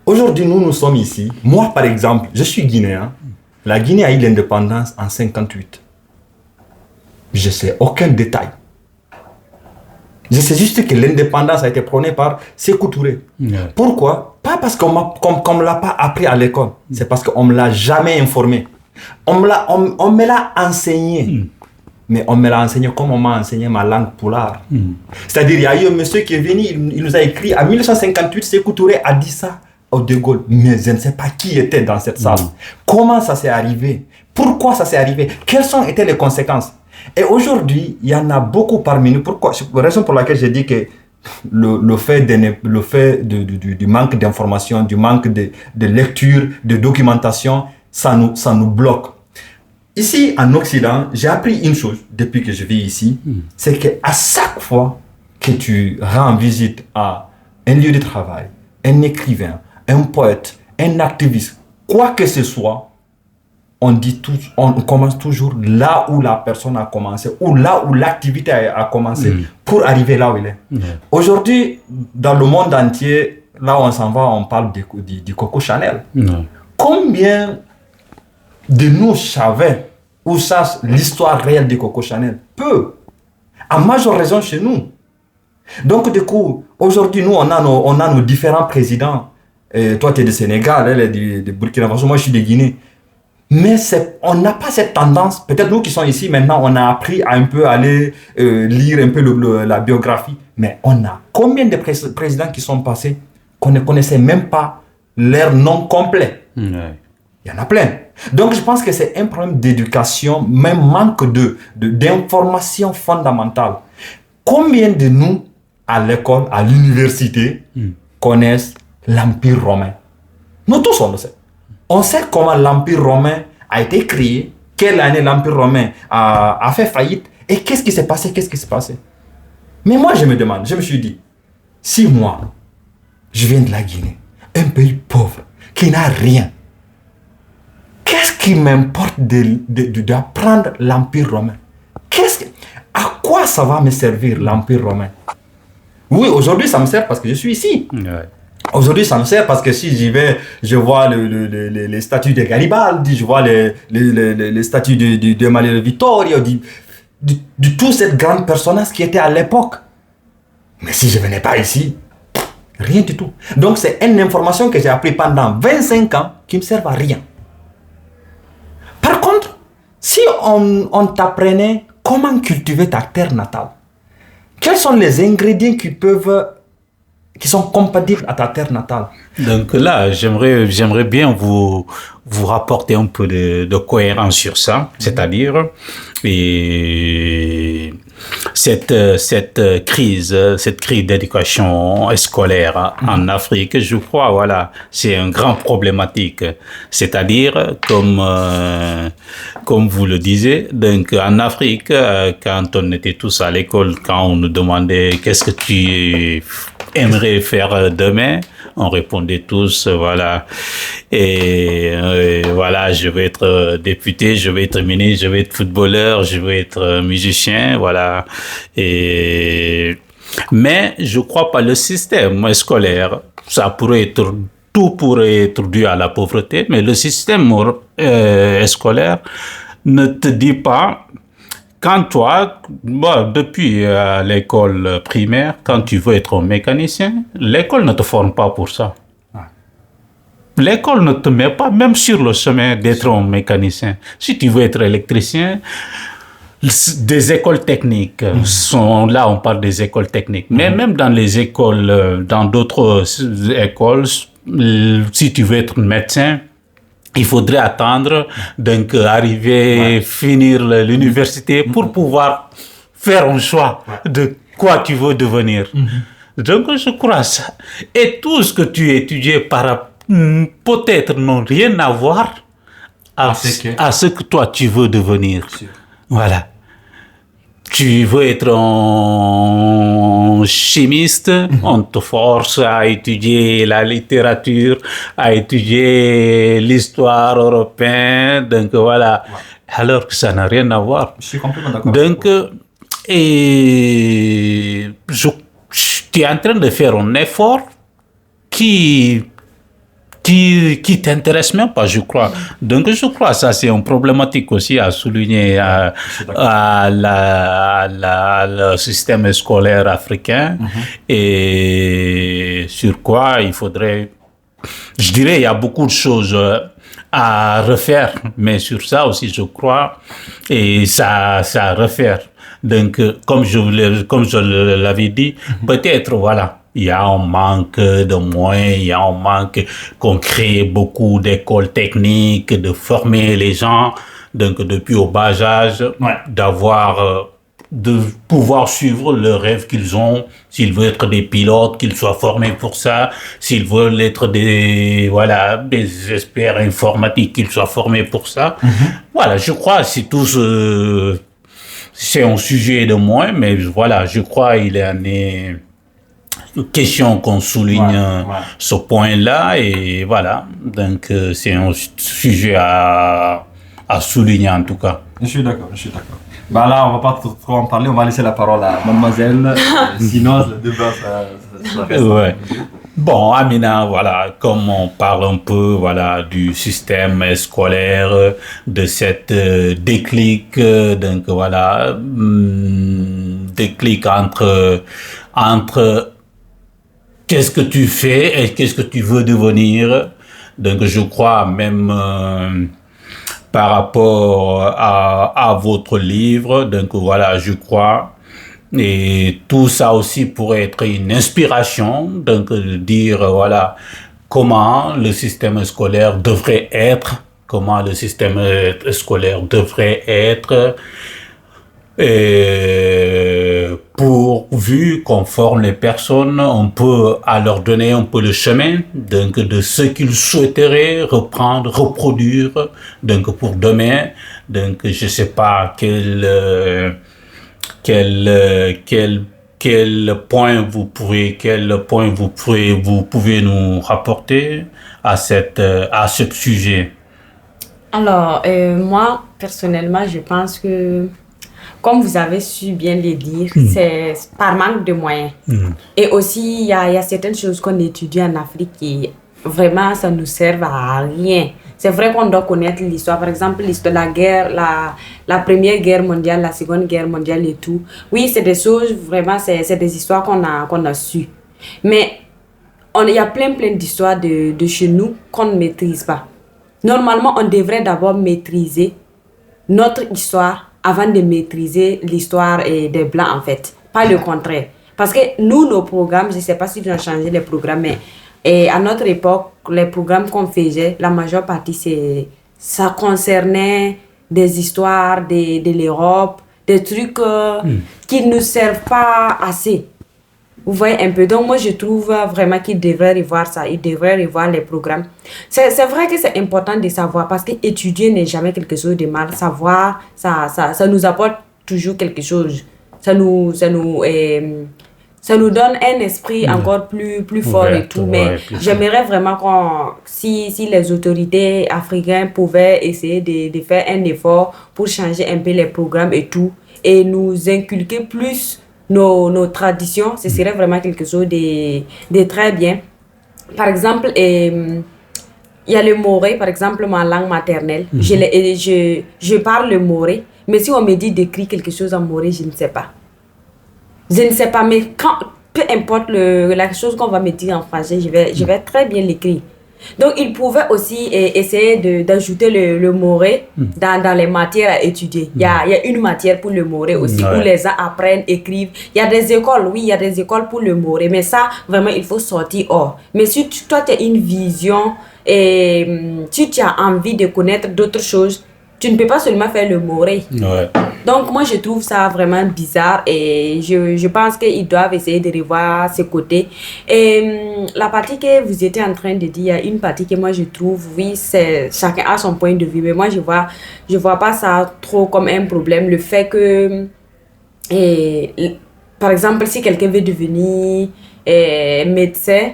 Aujourd'hui, nous sommes ici. Moi, par exemple, je suis guinéen. La Guinée a eu l'indépendance en 1958. Je ne sais aucun détail. Je sais juste que l'indépendance a été prônée par Sékou Touré. Pourquoi? Pas parce qu'on ne l'a pas appris à l'école. C'est parce qu'on ne me l'a jamais informé. On me l'a enseigné. Mais on me l'a enseigné comme on m'a enseigné ma langue poulard. C'est-à-dire, il y a eu un monsieur qui est venu, il nous a écrit, en 1958, Sékou Touré a dit ça au De Gaulle. Mais je ne sais pas qui était dans cette salle. Comment ça s'est arrivé? Pourquoi ça s'est arrivé? Quelles ont été les conséquences? Et aujourd'hui, il y en a beaucoup parmi nous. Pourquoi? C'est la raison pour laquelle j'ai dit que le fait du manque d'information, du manque de lecture, de documentation, ça nous bloque. Ici, en Occident, j'ai appris une chose depuis que je vis ici, c'est qu'à chaque fois que tu rends visite à un lieu de travail, un écrivain, un poète, un activiste, quoi que ce soit, on commence toujours là où la personne a commencé, ou là où l'activité a commencé, pour arriver là où il est. Aujourd'hui, dans le monde entier, là où on s'en va, on parle du Coco Chanel. Combien de nous savaient ou sachent l'histoire réelle du Coco Chanel? Peu. À majeure raison chez nous. Donc, du coup, aujourd'hui, nous, on a nos différents présidents. Et toi, tu es du Sénégal, elle est de Burkina Faso, moi, je suis de Guinée. Mais on n'a pas cette tendance. Peut-être nous qui sommes ici maintenant, on a appris à un peu aller lire un peu la biographie. Mais on a combien de présidents qui sont passés qu'on ne connaissait même pas leur nom complet? Il y en a plein. Donc, je pense que c'est un problème d'éducation, même manque d'information fondamentale. Combien de nous, à l'école, à l'université, connaissent l'Empire romain? Nous tous, on le sait. On sait comment l'Empire romain a été créé, quelle année l'Empire romain a fait faillite, et qu'est-ce qui s'est passé. Mais moi, je me suis dit, si moi, je viens de la Guinée, un pays pauvre, qui n'a rien, qu'est-ce qui m'importe d'apprendre l'Empire romain? À quoi ça va me servir l'Empire romain? Oui, aujourd'hui ça me sert parce que je suis ici. Aujourd'hui ça me sert parce que si j'y vais, je vois les statues de Garibaldi, je vois les statues de Emanuele Vittorio, de tous ces grands personnages qui étaient à l'époque. Mais si je ne venais pas ici, rien du tout. Donc c'est une information que j'ai appris pendant 25 ans qui ne me sert à rien. Par contre, si on t'apprenait comment cultiver ta terre natale, quels sont les ingrédients qui sont compatibles à ta terre natale? Donc là, j'aimerais bien vous rapporter un peu de cohérence sur ça, c'est-à-dire cette crise d'éducation scolaire en Afrique, je crois, voilà, c'est un grand problématique. C'est-à-dire, comme vous le disiez, donc en Afrique, quand on était tous à l'école, quand on nous demandait qu'est-ce que tu aimerais faire demain, on répondait tous, voilà, et voilà, je vais être député, je vais être ministre, je vais être footballeur, je vais être musicien, voilà. Mais je crois pas le système scolaire, tout pourrait être dû à la pauvreté, mais le système scolaire ne te dit pas. Quand toi, depuis l'école primaire, quand tu veux être un mécanicien, l'école ne te forme pas pour ça. l'école ne te met pas même sur le chemin d'être un mécanicien. Si tu veux être électricien, des écoles techniques sont là, on parle des écoles techniques. Mais même dans les écoles, dans d'autres écoles, si tu veux être médecin, il faudrait attendre, donc arriver, finir l'université pour pouvoir faire un choix de quoi tu veux devenir. Donc je crois ça. Et tout ce que tu étudies peut-être n'ont rien à voir à ce que toi tu veux devenir. Voilà. Tu veux être un chimiste, on te force à étudier la littérature, à étudier l'histoire européenne, donc voilà. Alors que ça n'a rien à voir. Je suis complètement d'accord. Donc, et tu es en train de faire un effort qui t'intéresse même pas, je crois. Donc, je crois que ça, c'est une problématique aussi à souligner le système scolaire africain. Et sur quoi il faudrait... Je dirais, il y a beaucoup de choses à refaire, mais sur ça aussi, je crois, et ça à refaire. Donc, comme je l'avais dit, peut-être, voilà, il y a un manque de moyens, il y a un manque qu'on crée beaucoup d'écoles techniques, de former les gens, donc depuis au bas âge, de pouvoir suivre le rêve qu'ils ont, s'ils veulent être des pilotes, qu'ils soient formés pour ça, s'ils veulent être des experts informatiques, qu'ils soient formés pour ça. Voilà, je crois que c'est tout c'est un sujet de moins, mais voilà, je crois qu'il est une question qu'on souligne ce point-là, et voilà, donc c'est un sujet à souligner en tout cas. Je suis d'accord. Bah là, on va pas trop en parler, on va laisser la parole à mademoiselle, sinon le débat ça reste. Bon, Amina, voilà, comme on parle un peu, voilà, du système scolaire, de cette déclic, donc voilà, déclic entre qu'est-ce que tu fais et qu'est-ce que tu veux devenir. Donc, je crois même par rapport à votre livre, donc voilà, je crois. Et tout ça aussi pourrait être une inspiration, donc de dire, voilà, comment le système scolaire devrait être, pourvu qu'on forme les personnes, on peut à leur donner un peu le chemin, donc de ce qu'ils souhaiteraient reproduire, donc pour demain. Donc je sais pas quel point vous pouvez nous rapporter à ce sujet. Alors, moi, personnellement, je pense que, comme vous avez su bien le dire, c'est par manque de moyens. Et aussi, il y a certaines choses qu'on étudie en Afrique qui, vraiment, ça ne nous sert à rien. C'est vrai qu'on doit connaître l'histoire. Par exemple, l'histoire de la guerre, la Première Guerre mondiale, la Seconde Guerre mondiale et tout. Oui, c'est des choses, vraiment, c'est des histoires qu'on a su. Mais il y a plein d'histoires de chez nous qu'on ne maîtrise pas. Normalement, on devrait d'abord maîtriser notre histoire avant de maîtriser l'histoire des Blancs, en fait. Pas le contraire. Parce que nous, nos programmes, je ne sais pas si ils ont changé les programmes, mais à notre époque, les programmes qu'on faisait, la majeure partie, ça concernait des histoires de l'Europe, des trucs qui ne nous servent pas assez. Vous voyez un peu. Donc, moi, je trouve vraiment qu'ils devraient revoir ça. Ils devraient revoir les programmes. C'est vrai que c'est important de savoir parce qu'étudier n'est jamais quelque chose de mal. Savoir, ça nous apporte toujours quelque chose. Ça nous donne un esprit encore plus fort et tout. Mais j'aimerais vraiment si les autorités africaines pouvaient essayer de faire un effort pour changer un peu les programmes et tout, et nous inculquer plus nos traditions, ce serait vraiment quelque chose de très bien. Par exemple, il y a le moré, par exemple, ma langue maternelle. Je parle le moré, mais si on me dit d'écrire quelque chose en moré, je ne sais pas. Je ne sais pas, mais peu importe la chose qu'on va me dire en français, je vais très bien l'écrire. Donc, ils pouvaient aussi essayer d'ajouter le moré dans les matières à étudier. Il y a une matière pour le moré aussi, où les gens apprennent, écrivent. Il y a des écoles, oui, il y a des écoles pour le moré, mais ça, vraiment, il faut sortir hors. Mais si toi, tu as une vision et si tu as envie de connaître d'autres choses, tu ne peux pas seulement faire le moré. Ouais. Donc, moi, je trouve ça vraiment bizarre et je pense qu'ils doivent essayer de revoir ce côté. Et la partie que vous étiez en train de dire, il y a une partie que moi, je trouve, oui, c'est chacun a son point de vue, mais moi, je vois pas ça trop comme un problème. Le fait que, par exemple, si quelqu'un veut devenir médecin,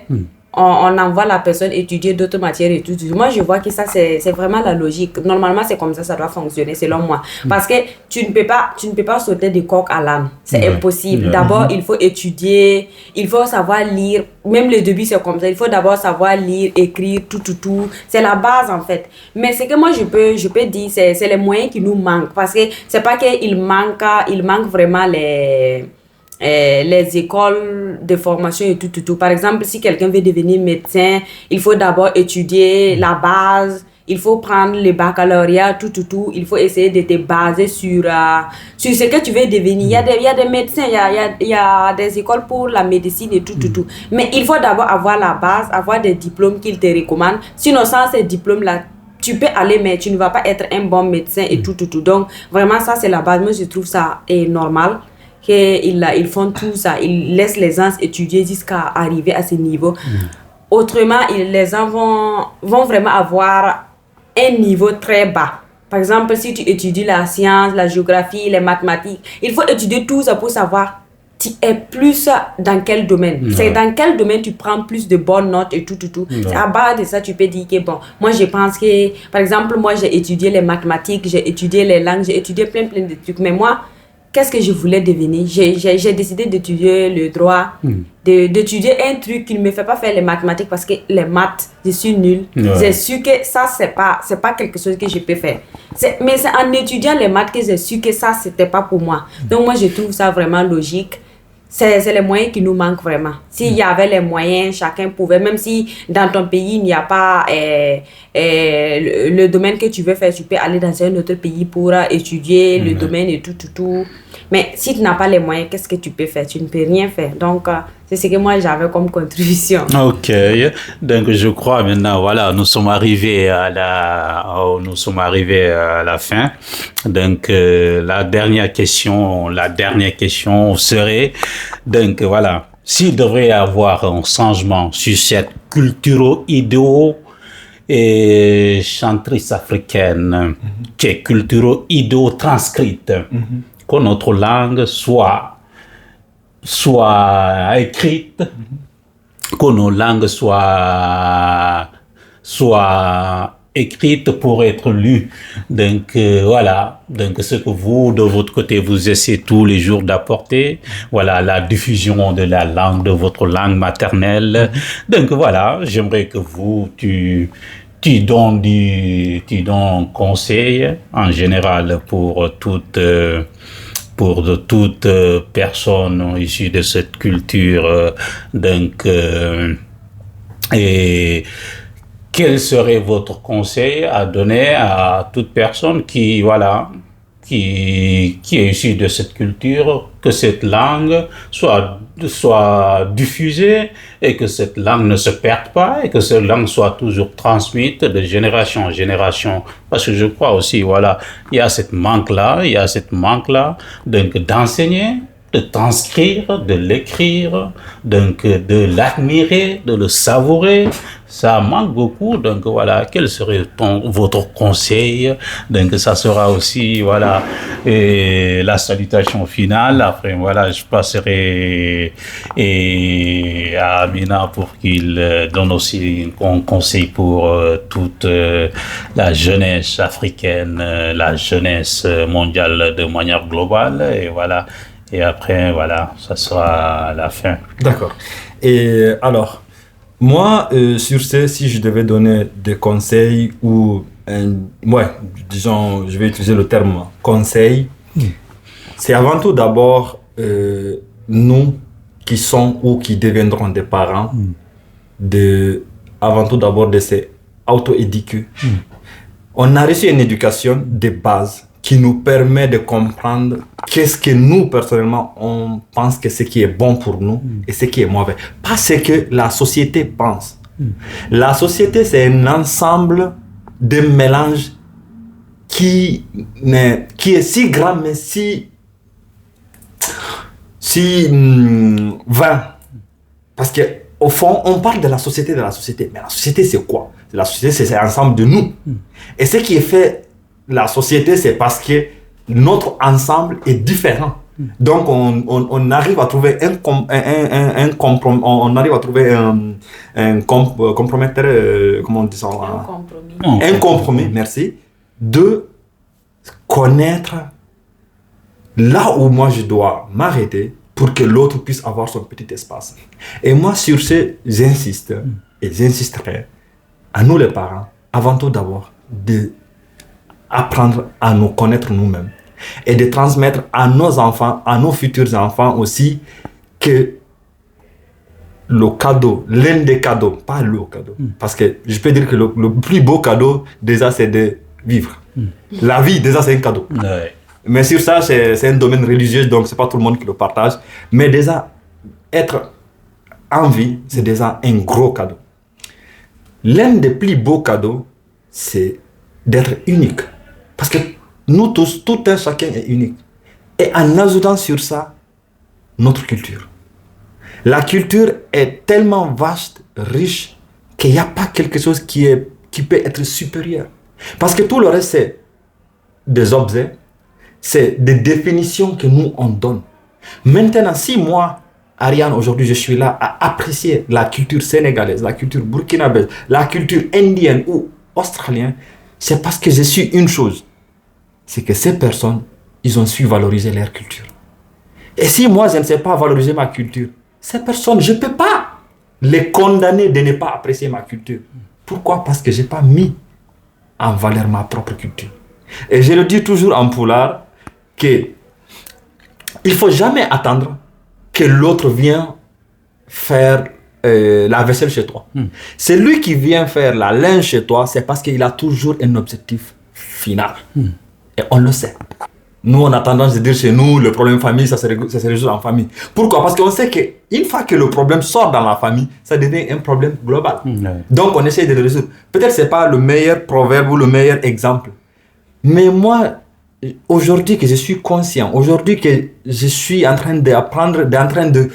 on envoie la personne étudier d'autres matières et tout. Moi, je vois que ça, c'est vraiment la logique. Normalement, c'est comme ça doit fonctionner, selon moi. Parce que tu ne peux pas sauter du coq à l'âne. C'est impossible. D'abord, il faut étudier, il faut savoir lire. Même le début, c'est comme ça. Il faut d'abord savoir lire, écrire, tout. C'est la base, en fait. Mais ce que moi, je peux dire, c'est les moyens qui nous manquent. Parce que c'est pas qu'il manque vraiment les écoles de formation et tout. Par exemple, si quelqu'un veut devenir médecin, il faut d'abord étudier la base, il faut prendre le baccalauréat, tout. Il faut essayer de te baser sur ce que tu veux devenir. Il y a des médecins, il y a des écoles pour la médecine et tout. Mais il faut d'abord avoir la base, avoir des diplômes qu'ils te recommandent. Sinon, sans ces diplômes-là, tu peux aller, mais tu ne vas pas être un bon médecin et tout. Donc, vraiment, ça, c'est la base. Moi, je trouve ça normal. Ils font tout ça, ils laissent les gens étudier jusqu'à arriver à ce niveau. Autrement, les gens vont vraiment avoir un niveau très bas. Par exemple, si tu étudies la science, la géographie, les mathématiques, il faut étudier tout ça pour savoir tu es plus dans quel domaine. C'est dans quel domaine tu prends plus de bonnes notes et tout. C'est à base de ça, tu peux dire que bon, moi je pense que, par exemple, moi j'ai étudié les mathématiques, j'ai étudié les langues, j'ai étudié plein de trucs, mais moi, qu'est-ce que je voulais devenir? J'ai décidé d'étudier le droit, d'étudier un truc qui ne me fait pas faire les mathématiques parce que les maths, je suis nulle. J'ai su que ça, c'est pas quelque chose que je peux faire. Mais c'est en étudiant les maths que j'ai su que ça, c'était pas pour moi. Donc moi, je trouve ça vraiment logique. C'est les moyens qui nous manquent vraiment. S'il y avait les moyens, chacun pouvait, même si dans ton pays, il n'y a pas le domaine que tu veux faire, tu peux aller dans un autre pays pour étudier le domaine et tout. Mais si tu n'as pas les moyens, qu'est-ce que tu peux faire? Tu ne peux rien faire. Donc, c'est ce que moi, j'avais comme contribution. Ok. Donc, je crois maintenant, voilà, nous sommes arrivés à la fin. Donc, la dernière question serait, donc, voilà, s'il devrait y avoir un changement sur cette culture-idéo et chantrice africaine, qui est culture-idéo transcrite, que notre langue soit écrite, que nos langues soient écrites pour être lues. Donc voilà, donc ce que vous de votre côté vous essayez tous les jours d'apporter, voilà, la diffusion de la langue, de votre langue maternelle. Donc voilà, j'aimerais que tu donnes conseil en général pour toute personne issue de cette culture. Donc, et quel serait votre conseil à donner à toute personne qui est issue de cette culture, que cette langue soit diffusée et que cette langue ne se perde pas et que cette langue soit toujours transmise de génération en génération. Parce que je crois aussi, voilà, il y a cette manque-là, donc d'enseigner, de transcrire, de l'écrire, donc de l'admirer, de le savourer. Ça manque beaucoup, donc voilà, quel serait votre conseil? Donc ça sera aussi, voilà, et la salutation finale. Après, voilà, je passerai à Amina pour qu'il donne aussi un conseil pour toute la jeunesse africaine, la jeunesse mondiale de manière globale, et voilà. Et après, voilà, ça sera la fin. D'accord. Et alors, moi, sur ce, si je devais donner des conseils ou, disons, je vais utiliser le terme conseil, c'est avant tout d'abord nous qui sommes ou qui deviendrons des parents, de avant tout d'abord de se auto-éduquer. On a reçu une éducation de base qui nous permet de comprendre qu'est-ce que nous, personnellement, on pense que ce qui est bon pour nous et ce qui est mauvais. Pas ce que la société pense. La société, c'est un ensemble de mélanges qui est si grand, mais si vain. Parce que au fond, on parle de la société, mais la société, c'est quoi? La société, c'est l'ensemble de nous. Et ce qui est fait la société, c'est parce que notre ensemble est différent. Donc, on arrive à trouver un comprometteur, comment on dit ça? Un compromis, merci, de connaître là où moi je dois m'arrêter pour que l'autre puisse avoir son petit espace. Et moi, sur ce, j'insiste, et j'insisterai à nous les parents, avant tout d'abord, d'apprendre à nous connaître nous-mêmes et de transmettre à nos enfants, à nos futurs enfants aussi, que le cadeau, l'un des cadeaux, pas le cadeau, parce que je peux dire que le plus beau cadeau, déjà, c'est de vivre. La vie, déjà, c'est un cadeau. Ouais. Mais sur ça, c'est un domaine religieux, donc c'est pas tout le monde qui le partage. Mais déjà, être en vie, c'est déjà un gros cadeau. L'un des plus beaux cadeaux, c'est d'être unique. Parce que nous tous, tout un chacun est unique. Et en ajoutant sur ça, notre culture. La culture est tellement vaste, riche, qu'il n'y a pas quelque chose qui peut être supérieur. Parce que tout le reste, c'est des objets, c'est des définitions que nous, on donne. Maintenant, si moi, Ariane, aujourd'hui, je suis là à apprécier la culture sénégalaise, la culture burkinabèse, la culture indienne ou australienne, c'est parce que je suis une chose. C'est que ces personnes, ils ont su valoriser leur culture. Et si moi, je ne sais pas valoriser ma culture, ces personnes, je ne peux pas les condamner de ne pas apprécier ma culture. Pourquoi? Parce que je n'ai pas mis en valeur ma propre culture. Et je le dis toujours en poulard, qu'il ne faut jamais attendre que l'autre vienne faire la vaisselle chez toi. C'est lui qui vient faire la linge chez toi, c'est parce qu'il a toujours un objectif final. Et on le sait. Nous, on a tendance à dire chez nous, le problème famille, ça se résout en famille. Pourquoi? Parce qu'on sait qu'une fois que le problème sort dans la famille, ça devient un problème global. Donc, on essaie de le résoudre. Peut-être que ce n'est pas le meilleur proverbe ou le meilleur exemple. Mais moi, aujourd'hui que je suis conscient, aujourd'hui que je suis en train d'apprendre, en train de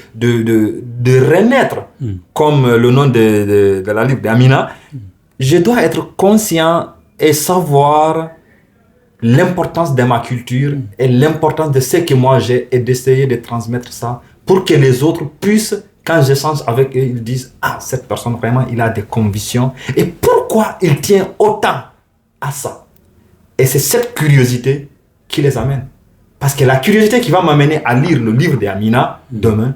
renaître, comme le nom de la livre d'Amina, je dois être conscient et savoir l'importance de ma culture et l'importance de ce que moi j'ai et d'essayer de transmettre ça pour que les autres puissent, quand j'échange avec eux, ils disent « Ah, cette personne vraiment, il a des convictions et pourquoi il tient autant à ça ?» Et c'est cette curiosité qui les amène. Parce que la curiosité qui va m'amener à lire le livre d'Amina demain,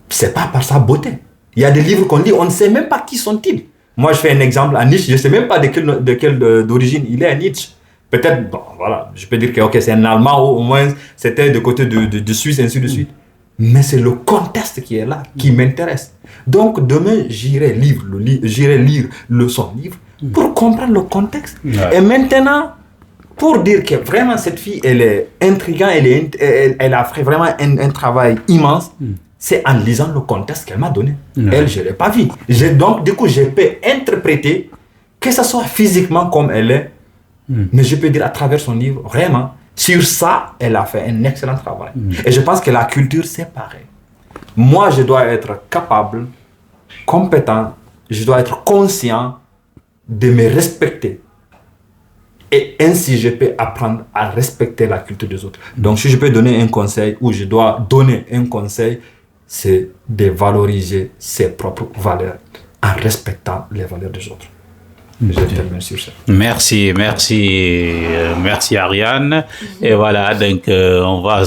c'est pas par sa beauté. Il y a des livres qu'on lit, on ne sait même pas qui sont-ils. Moi, je fais un exemple à Nietzsche, je ne sais même pas d'origine il est à Nietzsche. Peut-être, bon, voilà, je peux dire que okay, c'est un Allemand ou au moins c'était de côté de Suisse, ainsi de suite. Mais c'est le contexte qui est là, qui m'intéresse. Donc demain, j'irai lire son livre pour comprendre le contexte. Et maintenant, pour dire que vraiment cette fille, elle est intrigante, elle a fait vraiment un travail immense, c'est en lisant le contexte qu'elle m'a donné. Elle, je ne l'ai pas vu. Donc, du coup, je peux interpréter, que ce soit physiquement comme elle est, mais je peux dire à travers son livre, vraiment, sur ça, elle a fait un excellent travail. Et je pense que la culture, c'est pareil. Moi, je dois être capable, compétent, je dois être conscient de me respecter. Et ainsi, je peux apprendre à respecter la culture des autres. Donc, si je peux donner un conseil, ou je dois donner un conseil, c'est de valoriser ses propres valeurs en respectant les valeurs des autres. Je termine sur ça. Merci Ariane. Et voilà, donc on va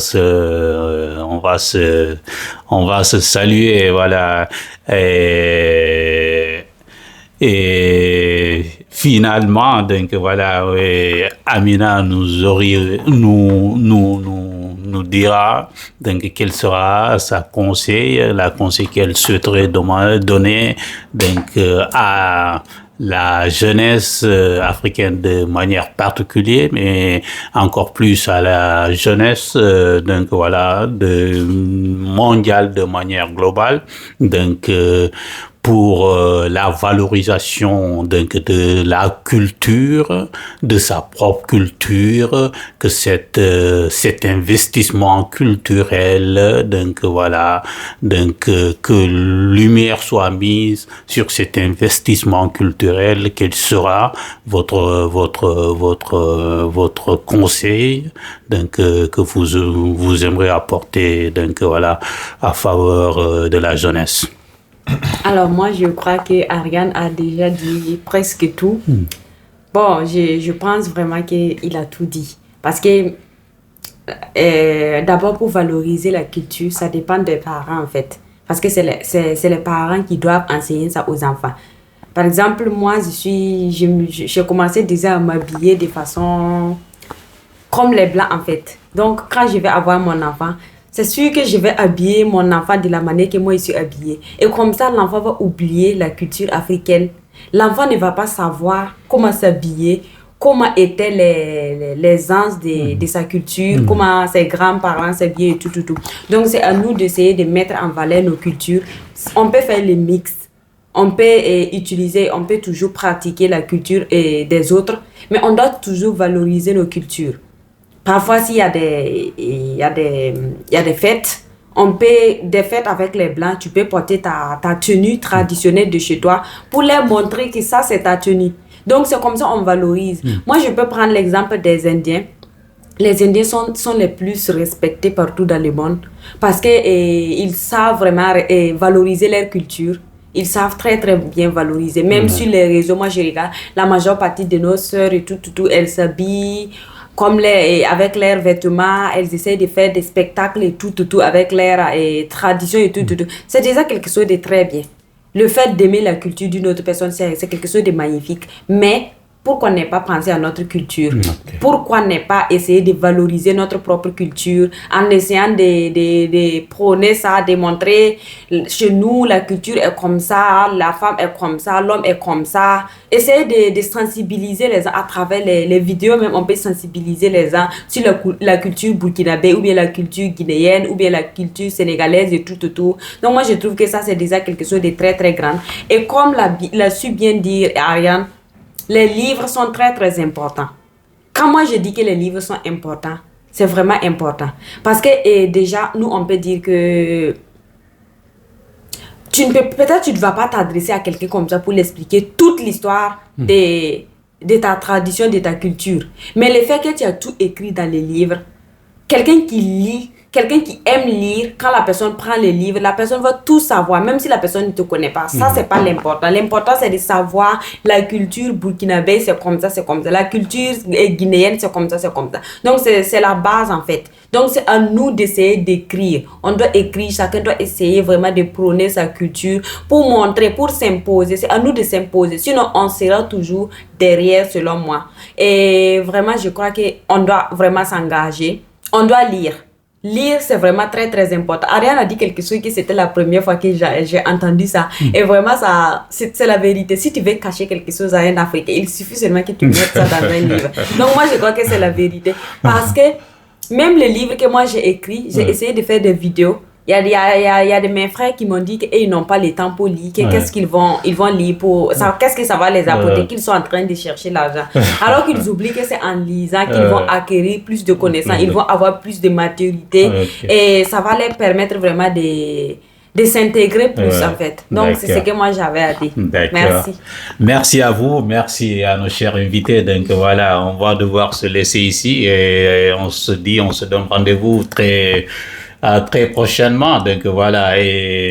se saluer, voilà. Et finalement, donc voilà, Amina nous nous dira donc quel sera sa conseil, la conseil qu'elle souhaiterait donner donc à la jeunesse africaine de manière particulière, mais encore plus à la jeunesse donc voilà mondiale de manière globale. Donc pour la valorisation donc de la culture, de sa propre culture, que cet investissement culturel, donc voilà, donc que lumière soit mise sur cet investissement culturel. Quel sera votre conseil donc que vous aimeriez apporter donc voilà à faveur de la jeunesse? Alors moi, je crois que Ariane a déjà dit presque tout. Bon, je pense vraiment qu'il a tout dit. Parce que d'abord, pour valoriser la culture, ça dépend des parents en fait. Parce que c'est les parents qui doivent enseigner ça aux enfants. Par exemple, moi, j'ai commencé déjà à m'habiller de façon comme les Blancs en fait. Donc, quand je vais avoir mon enfant, c'est sûr que je vais habiller mon enfant de la manière que moi je suis habillée. Et comme ça, l'enfant va oublier la culture africaine. L'enfant ne va pas savoir comment s'habiller, comment étaient les ans de sa culture, comment ses grands-parents s'habillaient et tout. Donc, c'est à nous d'essayer de mettre en valeur nos cultures. On peut faire les mix. On peut toujours pratiquer la culture des autres, mais on doit toujours valoriser nos cultures. Parfois, s'il y a des fêtes, des fêtes avec les Blancs, tu peux porter ta tenue traditionnelle de chez toi pour leur montrer que ça, c'est ta tenue. Donc, c'est comme ça qu'on valorise. Moi, je peux prendre l'exemple des Indiens. Les Indiens sont les plus respectés partout dans le monde parce qu'ils savent vraiment valoriser leur culture. Ils savent très, très bien valoriser. Même sur les réseaux, moi, je regarde, la majeure partie de nos sœurs et tout, elles s'habillent comme avec leurs vêtements, elles essaient de faire des spectacles et tout, avec leurs traditions et tout. C'est déjà quelque chose de très bien. Le fait d'aimer la culture d'une autre personne, c'est quelque chose de magnifique. Mais pourquoi ne pas penser à notre culture? Pourquoi ne pas essayer de valoriser notre propre culture en essayant de prôner ça, de montrer chez nous la culture est comme ça, la femme est comme ça, l'homme est comme ça. Essayer de sensibiliser les gens à travers les vidéos, même on peut sensibiliser les gens sur la culture burkinabé ou bien la culture guinéenne ou bien la culture sénégalaise et tout. Donc moi je trouve que ça c'est déjà quelque chose de très très grand. Et comme l'a su bien dire Ariane, les livres sont très très importants. Quand moi je dis que les livres sont importants, c'est vraiment important. Parce que déjà, nous on peut dire que peut-être tu ne vas pas t'adresser à quelqu'un comme ça pour l'expliquer toute l'histoire de ta tradition, de ta culture. Mais le fait que tu as tout écrit dans les livres, quelqu'un qui lit, quelqu'un qui aime lire, quand la personne prend les livres, la personne va tout savoir, même si la personne ne te connaît pas. Ça, c'est pas l'important. L'important, c'est de savoir la culture burkinabé, c'est comme ça, c'est comme ça. La culture guinéenne, c'est comme ça, c'est comme ça. Donc, c'est la base, en fait. Donc, c'est à nous d'essayer d'écrire. On doit écrire, chacun doit essayer vraiment de prôner sa culture pour montrer, pour s'imposer. C'est à nous de s'imposer. Sinon, on sera toujours derrière, selon moi. Et vraiment, je crois qu'on doit vraiment s'engager. On doit lire. Lire, c'est vraiment très, très important. Ariane a dit quelque chose que c'était la première fois que j'ai entendu ça. Et vraiment, c'est la vérité. Si tu veux cacher quelque chose à un Africain, il suffit seulement que tu mettes ça dans un livre. Donc, moi, je crois que c'est la vérité. Parce que même les livres que moi, j'ai écrits, j'ai essayé de faire des vidéos. Il y a de mes frères qui m'ont dit qu'ils n'ont pas le temps pour lire. Qu'est-ce qu'ils vont lire pour ça? Qu'est-ce que ça va les apporter? Qu'ils sont en train de chercher l'argent. Alors qu'ils oublient que c'est en lisant qu'ils vont acquérir plus de connaissances. Ils vont avoir plus de maturité. Et ça va leur permettre vraiment de s'intégrer plus en fait. Donc c'est ce que moi j'avais à dire. Merci. Merci à vous, merci à nos chers invités. Donc voilà, on va devoir se laisser ici et on se donne rendez-vous très prochainement. Donc voilà. Et